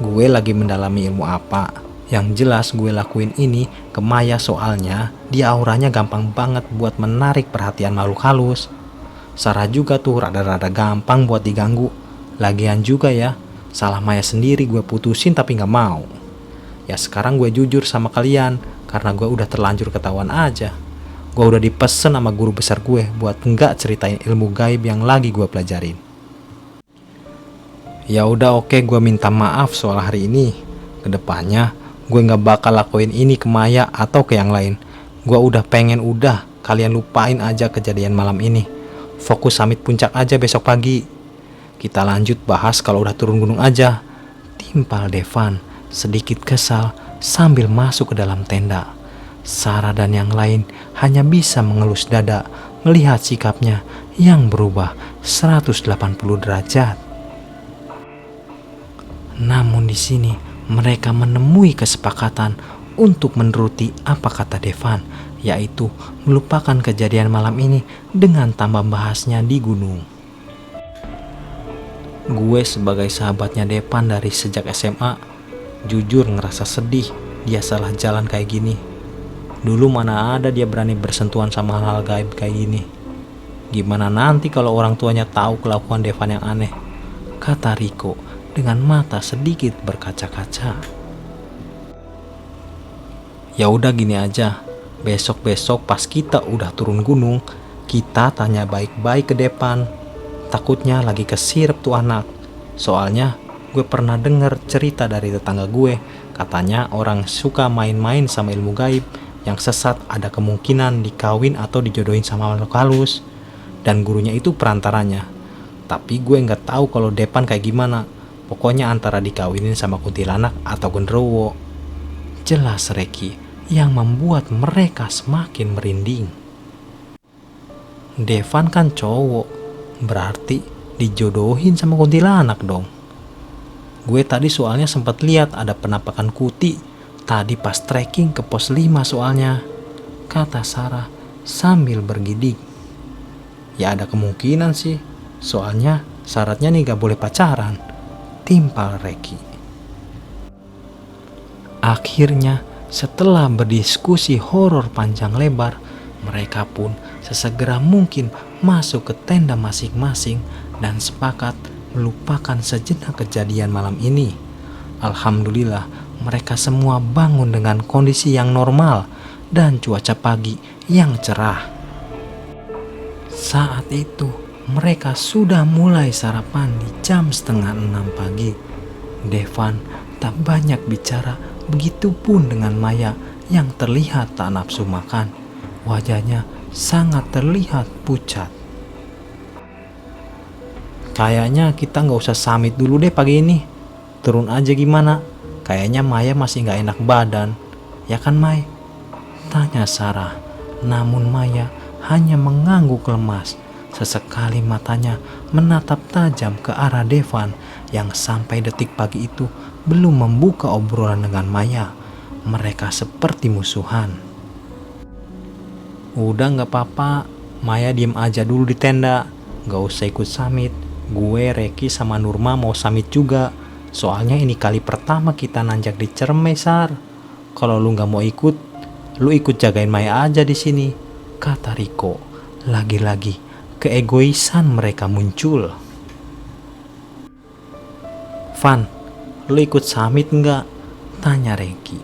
gue lagi mendalami ilmu apa. Yang jelas gue lakuin ini ke Maya soalnya dia auranya gampang banget buat menarik perhatian makhluk halus. Sarah juga tuh rada-rada gampang buat diganggu. Lagian juga ya, salah Maya sendiri gue putusin tapi gak mau. Ya sekarang gue jujur sama kalian karena gue udah terlanjur ketahuan aja. Gue udah dipesen sama guru besar gue buat nggak ceritain ilmu gaib yang lagi gue pelajarin. Ya udah oke, gue minta maaf soal hari ini. Kedepannya gue nggak bakal lakuin ini ke Maya atau ke yang lain. Gue udah pengen kalian lupain aja kejadian malam ini. Fokus summit puncak aja besok pagi. Kita lanjut bahas kalau udah turun gunung aja. Timpal Devan sedikit kesal sambil masuk ke dalam tenda. Sarah dan yang lain hanya bisa mengelus dada melihat sikapnya yang berubah 180 derajat. Namun di sini mereka menemui kesepakatan untuk menuruti apa kata Devan, yaitu melupakan kejadian malam ini dengan tambah bahasnya di gunung. Gue sebagai sahabatnya Devan dari sejak SMA jujur ngerasa sedih dia salah jalan kayak gini. Dulu mana ada dia berani bersentuhan sama hal-hal gaib kayak gini. Gimana nanti kalau orang tuanya tahu kelakuan Devan yang aneh? Kata Riko dengan mata sedikit berkaca-kaca. Ya udah gini aja, besok-besok pas kita udah turun gunung, kita tanya baik-baik ke Devan. Takutnya lagi kesirep tuh anak. Soalnya gue pernah denger cerita dari tetangga gue, katanya orang suka main-main sama ilmu gaib yang sesat ada kemungkinan dikawin atau dijodohin sama makhluk halus. dan gurunya itu perantaranya. Tapi gue nggak tahu kalau Depan kayak gimana. Pokoknya antara dikawinin sama kuntilanak atau genderuwo. Jelas Reki yang membuat mereka semakin merinding. Devan kan cowok, berarti dijodohin sama kuntilanak dong. Gue tadi soalnya sempat lihat ada penampakan Kuti tadi pas trekking ke pos 5 soalnya, kata Sarah sambil bergidik. Ya ada kemungkinan sih, soalnya syaratnya nih gak boleh pacaran, timpal Reki. Akhirnya setelah berdiskusi horor panjang lebar, mereka pun sesegera mungkin masuk ke tenda masing-masing dan sepakat melupakan sejenak kejadian malam ini. Alhamdulillah mereka semua bangun dengan kondisi yang normal dan cuaca pagi yang cerah. Saat itu mereka sudah mulai sarapan di jam 5:30 pagi. Devan tak banyak bicara, begitupun dengan Maya yang terlihat tak nafsu makan. Wajahnya sangat terlihat pucat. Kayaknya kita gak usah summit dulu deh pagi ini. Turun aja gimana? Kayaknya Maya masih gak enak badan. Ya kan Mai? Tanya Sarah. Namun Maya hanya mengangguk lemas. Sesekali matanya menatap tajam ke arah Devan yang sampai detik pagi itu belum membuka obrolan dengan Maya. Mereka seperti musuhan. Udah gak apa-apa, Maya diem aja dulu di tenda. Gak usah ikut summit. Gue, Reki, sama Nurma mau summit juga. Soalnya ini kali pertama kita nanjak di Cermai, Sar. Kalau lu gak mau ikut, lu ikut jagain Maya aja di sini, kata Riko. Lagi-lagi keegoisan mereka muncul. Van, lu ikut summit nggak? Tanya Reki.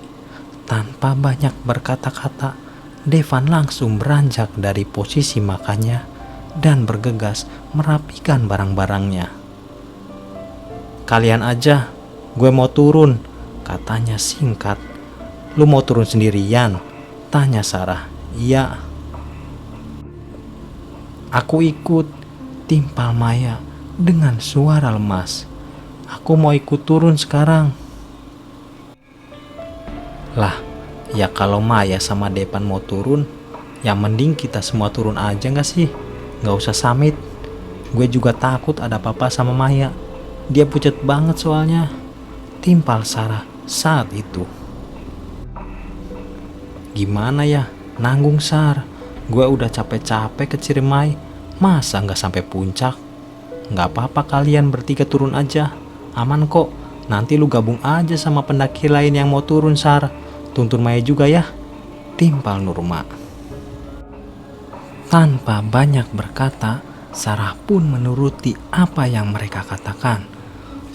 Tanpa banyak berkata-kata, Devan langsung beranjak dari posisi makannya dan bergegas merapikan barang-barangnya. Kalian aja, gue mau turun, katanya singkat. Lu mau turun sendirian? Tanya Sarah. Iya. Aku ikut, timpal Maya dengan suara lemas. Aku mau ikut turun sekarang. Lah, ya kalau Maya sama Depan mau turun, yang mending kita semua turun aja gak sih? Gak usah summit. Gue juga takut ada apa-apa sama Maya. Dia pucat banget soalnya, timpal Sarah saat itu. Gimana ya, nanggung Sar. Gue udah capek-capek ke Ciremai, masa gak sampai puncak? Gak apa-apa, kalian bertiga turun aja, aman kok. Nanti lu gabung aja sama pendaki lain yang mau turun, Sar. Tuntun Maya juga ya, timpal Nurma. Tanpa banyak berkata, Sarah pun menuruti apa yang mereka katakan.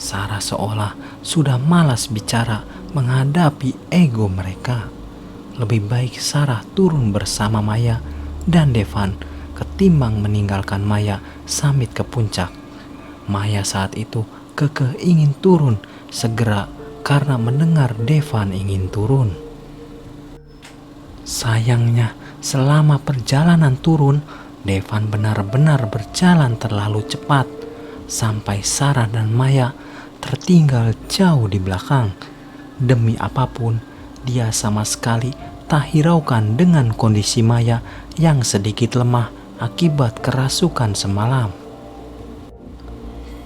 Sarah seolah sudah malas bicara menghadapi ego mereka. Lebih baik Sarah turun bersama Maya dan Devan ketimbang meninggalkan Maya summit ke puncak. Maya saat itu kekeh ingin turun segera karena mendengar Devan ingin turun. Sayangnya selama perjalanan turun, Devan benar-benar berjalan terlalu cepat sampai Sarah dan Maya tertinggal jauh di belakang. Demi apapun, dia sama sekali tak hiraukan dengan kondisi Maya yang sedikit lemah akibat kerasukan semalam.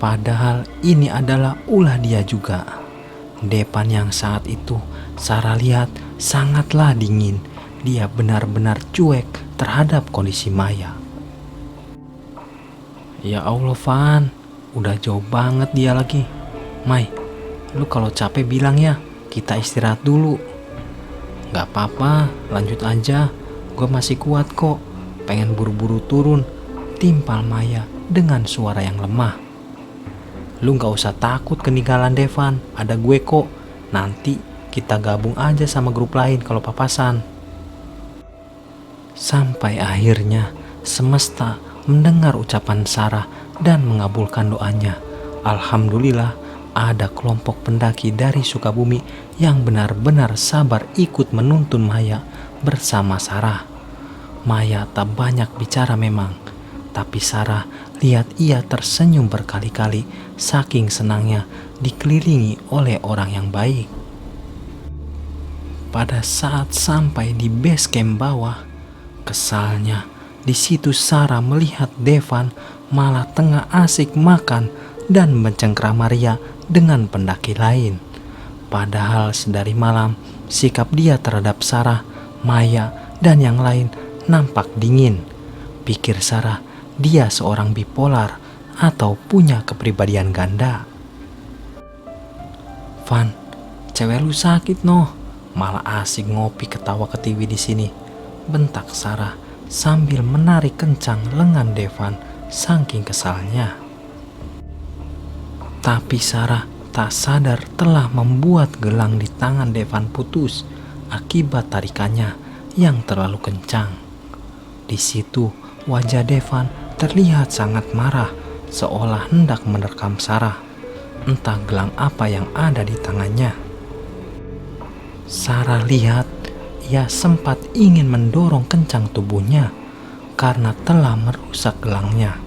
Padahal ini adalah ulah dia juga. Depan yang saat itu Sarah lihat sangatlah dingin. Dia benar-benar cuek terhadap kondisi Maya. Ya Allah Van, udah jauh banget dia lagi. Mai, lu kalau capek bilang ya, kita istirahat dulu. Gak apa-apa, lanjut aja. Gue masih kuat kok. Pengen buru-buru turun, timpal Maya dengan suara yang lemah. Lu gak usah takut ketinggalan Devan, ada gue kok. Nanti kita gabung aja sama grup lain kalau papasan. Sampai akhirnya semesta mendengar ucapan Sarah dan mengabulkan doanya. Alhamdulillah ada kelompok pendaki dari Sukabumi yang benar-benar sabar ikut menuntun Maya bersama Sarah. Maya tak banyak bicara memang, Tapi Sarah lihat ia tersenyum berkali-kali saking senangnya dikelilingi oleh orang yang baik. Pada saat sampai di base camp bawah, kesalnya di situ Sarah melihat Devan malah tengah asik makan dan mencengkrama ria dengan pendaki lain. Padahal sedari malam sikap dia terhadap Sarah, Maya, dan yang lain nampak dingin. Pikir Sarah dia seorang bipolar atau punya kepribadian ganda. "Van, cewek lu sakit noh, malah asik ngopi ketawa ketiwi di sini," bentak Sarah sambil menarik kencang lengan Devan saking kesalnya. Tapi Sarah tak sadar telah membuat gelang di tangan Devan putus akibat tarikannya yang terlalu kencang. Di situ wajah Devan terlihat sangat marah, seolah hendak menerkam Sarah. Entah gelang apa yang ada di tangannya. Sarah lihat ia sempat ingin mendorong kencang tubuhnya karena telah merusak gelangnya.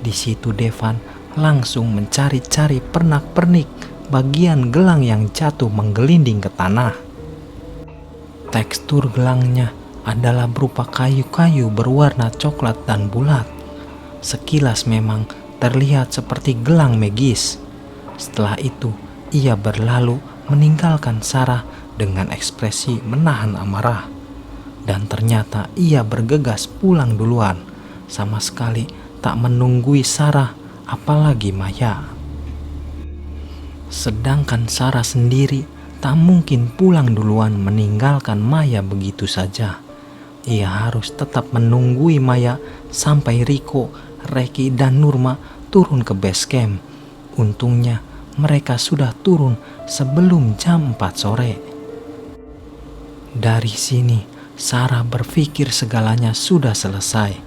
Di situ Devan langsung mencari-cari pernak-pernik bagian gelang yang jatuh menggelinding ke tanah. Tekstur gelangnya adalah berupa kayu-kayu berwarna coklat dan bulat. Sekilas memang terlihat seperti gelang magis. Setelah itu ia berlalu meninggalkan Sarah dengan ekspresi menahan amarah. Dan ternyata ia bergegas pulang duluan, sama sekali tak menunggui Sarah apalagi Maya. Sedangkan Sarah sendiri tak mungkin pulang duluan meninggalkan Maya begitu saja. Ia harus tetap menunggui Maya sampai Riko, Reki, dan Nurma turun ke base camp. Untungnya mereka sudah turun sebelum jam 4 sore. Dari sini Sarah berpikir segalanya sudah selesai.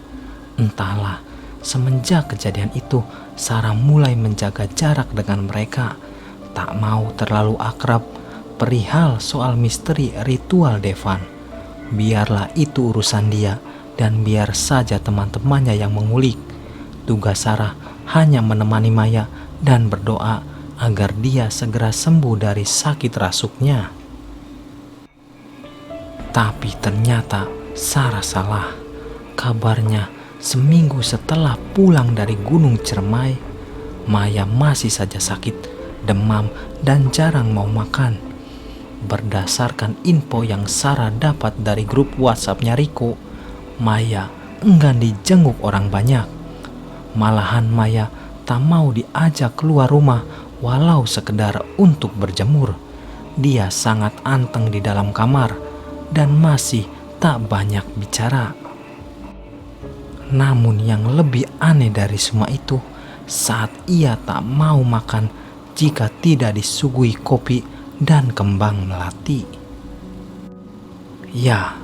Entahlah, semenjak kejadian itu Sarah mulai menjaga jarak dengan mereka, tak mau terlalu akrab perihal soal misteri ritual Devan. Biarlah itu urusan dia dan biar saja teman-temannya yang mengulik. Tugas Sarah hanya menemani Maya dan berdoa agar dia segera sembuh dari sakit rasuknya. Tapi ternyata Sarah salah. Kabarnya seminggu setelah pulang dari Gunung Ciremai, Maya masih saja sakit, demam, dan jarang mau makan. Berdasarkan info yang Sarah dapat dari grup WhatsApp-nya Riko, Maya enggan dijenguk orang banyak. Malahan Maya tak mau diajak keluar rumah walau sekedar untuk berjemur. Dia sangat anteng di dalam kamar dan masih tak banyak bicara. Namun yang lebih aneh dari semua itu, saat ia tak mau makan jika tidak disuguhi kopi dan kembang melati. Ya,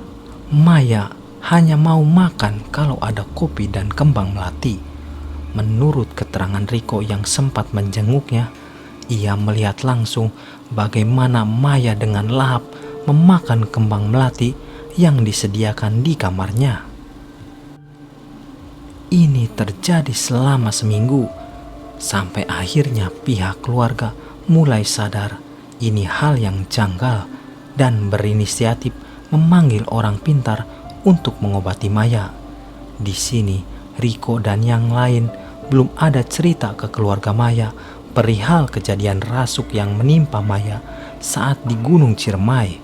Maya hanya mau makan kalau ada kopi dan kembang melati. Menurut keterangan Riko yang sempat menjenguknya, ia melihat langsung bagaimana Maya dengan lahap memakan kembang melati yang disediakan di kamarnya. Ini terjadi selama seminggu, sampai akhirnya pihak keluarga mulai sadar ini hal yang janggal dan berinisiatif memanggil orang pintar untuk mengobati Maya. Di sini Riko dan yang lain belum ada cerita ke keluarga Maya perihal kejadian rasuk yang menimpa Maya saat di Gunung Ciremai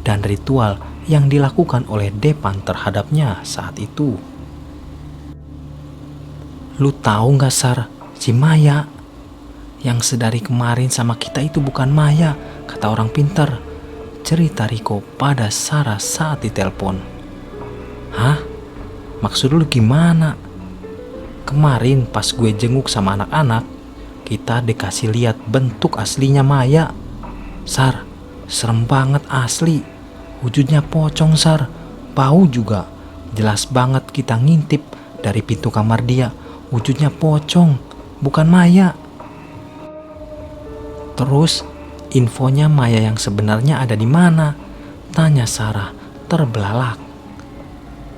dan ritual yang dilakukan oleh Devan terhadapnya saat itu. "Lu tahu gak Sar, si Maya yang sedari kemarin sama kita itu bukan Maya, kata orang pintar," cerita Riko pada Sarah saat ditelepon. "Hah? Maksud lu gimana? Kemarin pas gue jenguk sama anak-anak, kita dikasih lihat bentuk aslinya Maya. Sar, serem banget asli. Wujudnya pocong Sar, bau juga. Jelas banget kita ngintip dari pintu kamar dia. Wujudnya pocong, bukan Maya." "Terus infonya Maya yang sebenarnya ada di mana?" tanya Sarah terbelalak.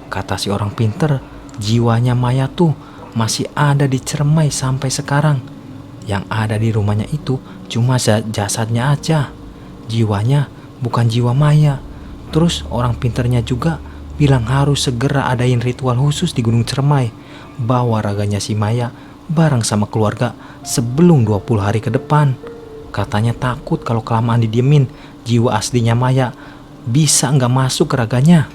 Kata si orang pinter, jiwanya Maya tuh masih ada di Cermai sampai sekarang. Yang ada di rumahnya itu cuma jasadnya aja. Jiwanya bukan jiwa Maya. Terus orang pintarnya juga bilang harus segera adain ritual khusus di Gunung Cermai, bawa raganya si Maya bareng sama keluarga sebelum 20 hari ke depan. Katanya takut kalau kelamaan didiemin, jiwa aslinya Maya bisa nggak masuk ke raganya.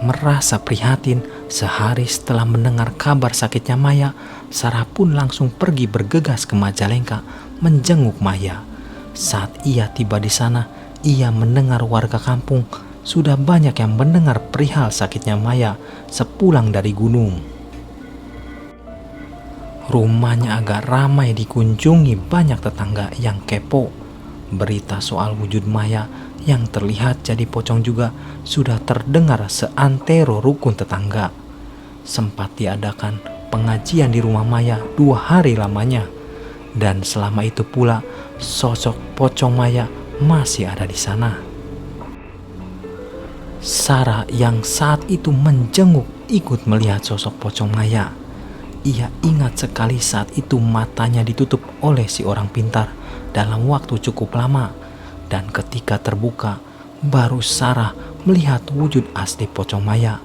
Merasa prihatin, sehari setelah mendengar kabar sakitnya Maya, Sarah pun langsung pergi bergegas ke Majalengka menjenguk Maya. Saat ia tiba di sana, ia mendengar warga kampung sudah banyak yang mendengar perihal sakitnya Maya sepulang dari gunung. Rumahnya agak ramai dikunjungi banyak tetangga yang kepo. Berita soal wujud Maya yang terlihat jadi pocong juga sudah terdengar seantero rukun tetangga. Sempat diadakan pengajian di rumah Maya 2 hari lamanya. Dan selama itu pula sosok pocong Maya masih ada di sana. Sarah yang saat itu menjenguk ikut melihat sosok pocong Maya. Ia ingat sekali saat itu matanya ditutup oleh si orang pintar dalam waktu cukup lama. Dan ketika terbuka, baru Sarah melihat wujud asli pocong Maya.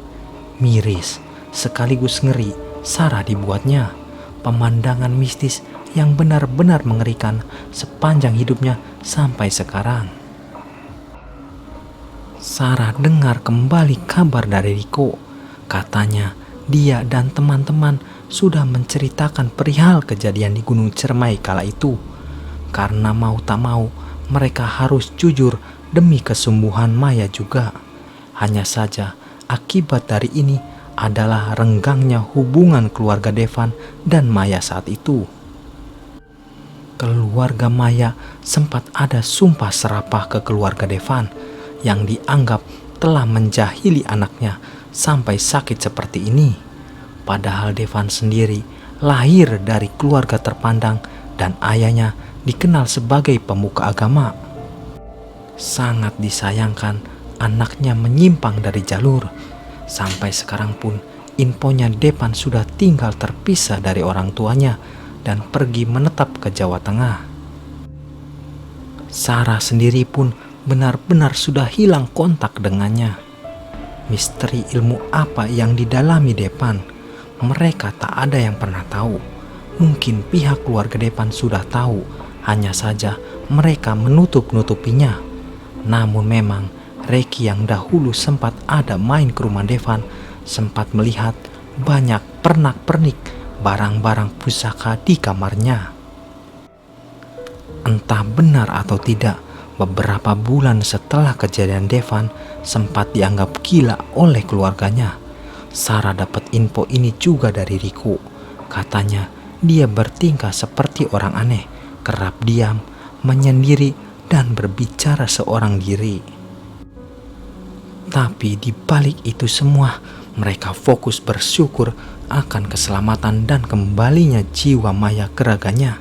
Miris, sekaligus ngeri, Sarah dibuatnya. Pemandangan mistis yang benar-benar mengerikan sepanjang hidupnya sampai sekarang. Sarah dengar kembali kabar dari Riko. Katanya dia dan teman-teman sudah menceritakan perihal kejadian di Gunung Cermai kala itu. Karena mau tak mau, mereka harus jujur demi kesembuhan Maya juga. Hanya saja akibat dari ini adalah renggangnya hubungan keluarga Devan dan Maya saat itu. Keluarga Maya sempat ada sumpah serapah ke keluarga Devan yang dianggap telah menjahili anaknya sampai sakit seperti ini. Padahal Devan sendiri lahir dari keluarga terpandang dan ayahnya dikenal sebagai pemuka agama. Sangat disayangkan anaknya menyimpang dari jalur. Sampai sekarang pun infonya Devan sudah tinggal terpisah dari orang tuanya dan pergi menetap ke Jawa Tengah. Sarah sendiri pun benar-benar sudah hilang kontak dengannya. Misteri ilmu apa yang didalami Devan, mereka tak ada yang pernah tahu. Mungkin pihak keluarga Devan sudah tahu, hanya saja mereka menutup-nutupinya. Namun memang Reki yang dahulu sempat ada main ke rumah Devan sempat melihat banyak pernak-pernik barang-barang pusaka di kamarnya. Entah benar atau tidak, beberapa bulan setelah kejadian Devan sempat dianggap gila oleh keluarganya. Sarah dapat info ini juga dari Riko. Katanya dia bertingkah seperti orang aneh, kerap diam, menyendiri, dan berbicara seorang diri. Tapi di balik itu semua, mereka fokus bersyukur akan keselamatan dan kembalinya jiwa Maya ke raganya.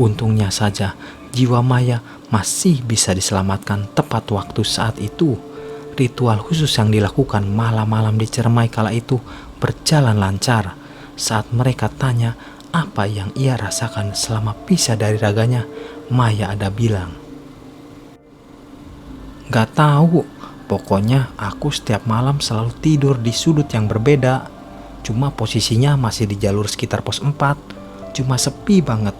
Untungnya saja jiwa Maya masih bisa diselamatkan tepat waktu saat itu. Ritual khusus yang dilakukan malam-malam di Cermai kala itu berjalan lancar. Saat mereka tanya apa yang ia rasakan selama pisah dari raganya, Maya ada bilang, "Gak tahu, pokoknya aku setiap malam selalu tidur di sudut yang berbeda. Cuma posisinya masih di jalur sekitar pos 4, cuma sepi banget.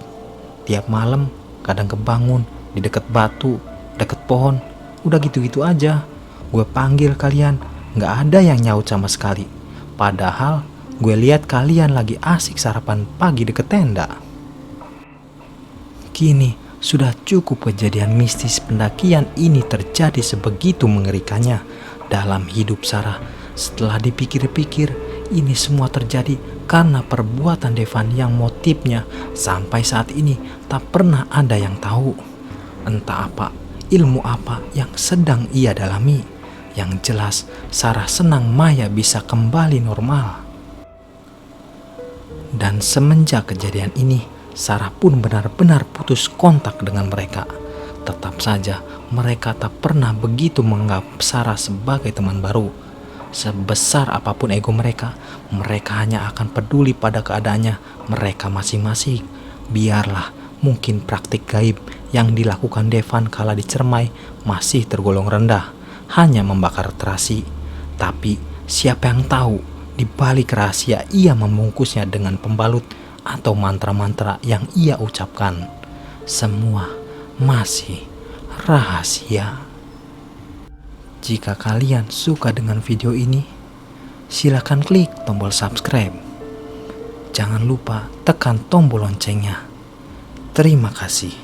Tiap malam kadang kebangun di dekat batu, dekat pohon, udah gitu-gitu aja. Gue panggil kalian, gak ada yang nyaut sama sekali. Padahal gue lihat kalian lagi asik sarapan pagi deket tenda." Kini sudah cukup kejadian mistis pendakian ini terjadi sebegitu mengerikannya dalam hidup Sarah. Setelah dipikir-pikir, ini semua terjadi karena perbuatan Devan yang motifnya sampai saat ini tak pernah ada yang tahu. Entah apa, ilmu apa yang sedang ia dalami. Yang jelas, Sarah senang Maya bisa kembali normal. Dan semenjak kejadian ini, Sarah pun benar-benar putus kontak dengan mereka. Tetap saja mereka tak pernah begitu menganggap Sarah sebagai teman baru. Sebesar apapun ego mereka, mereka hanya akan peduli pada keadaannya mereka masing-masing. Biarlah mungkin praktik gaib yang dilakukan Devan kala dicermai masih tergolong rendah, hanya membakar terasi. Tapi siapa yang tahu di balik rahasia ia membungkusnya dengan pembalut atau mantra-mantra yang ia ucapkan. Semua masih rahasia. Jika kalian suka dengan video ini, silakan klik tombol subscribe. Jangan lupa tekan tombol loncengnya. Terima kasih.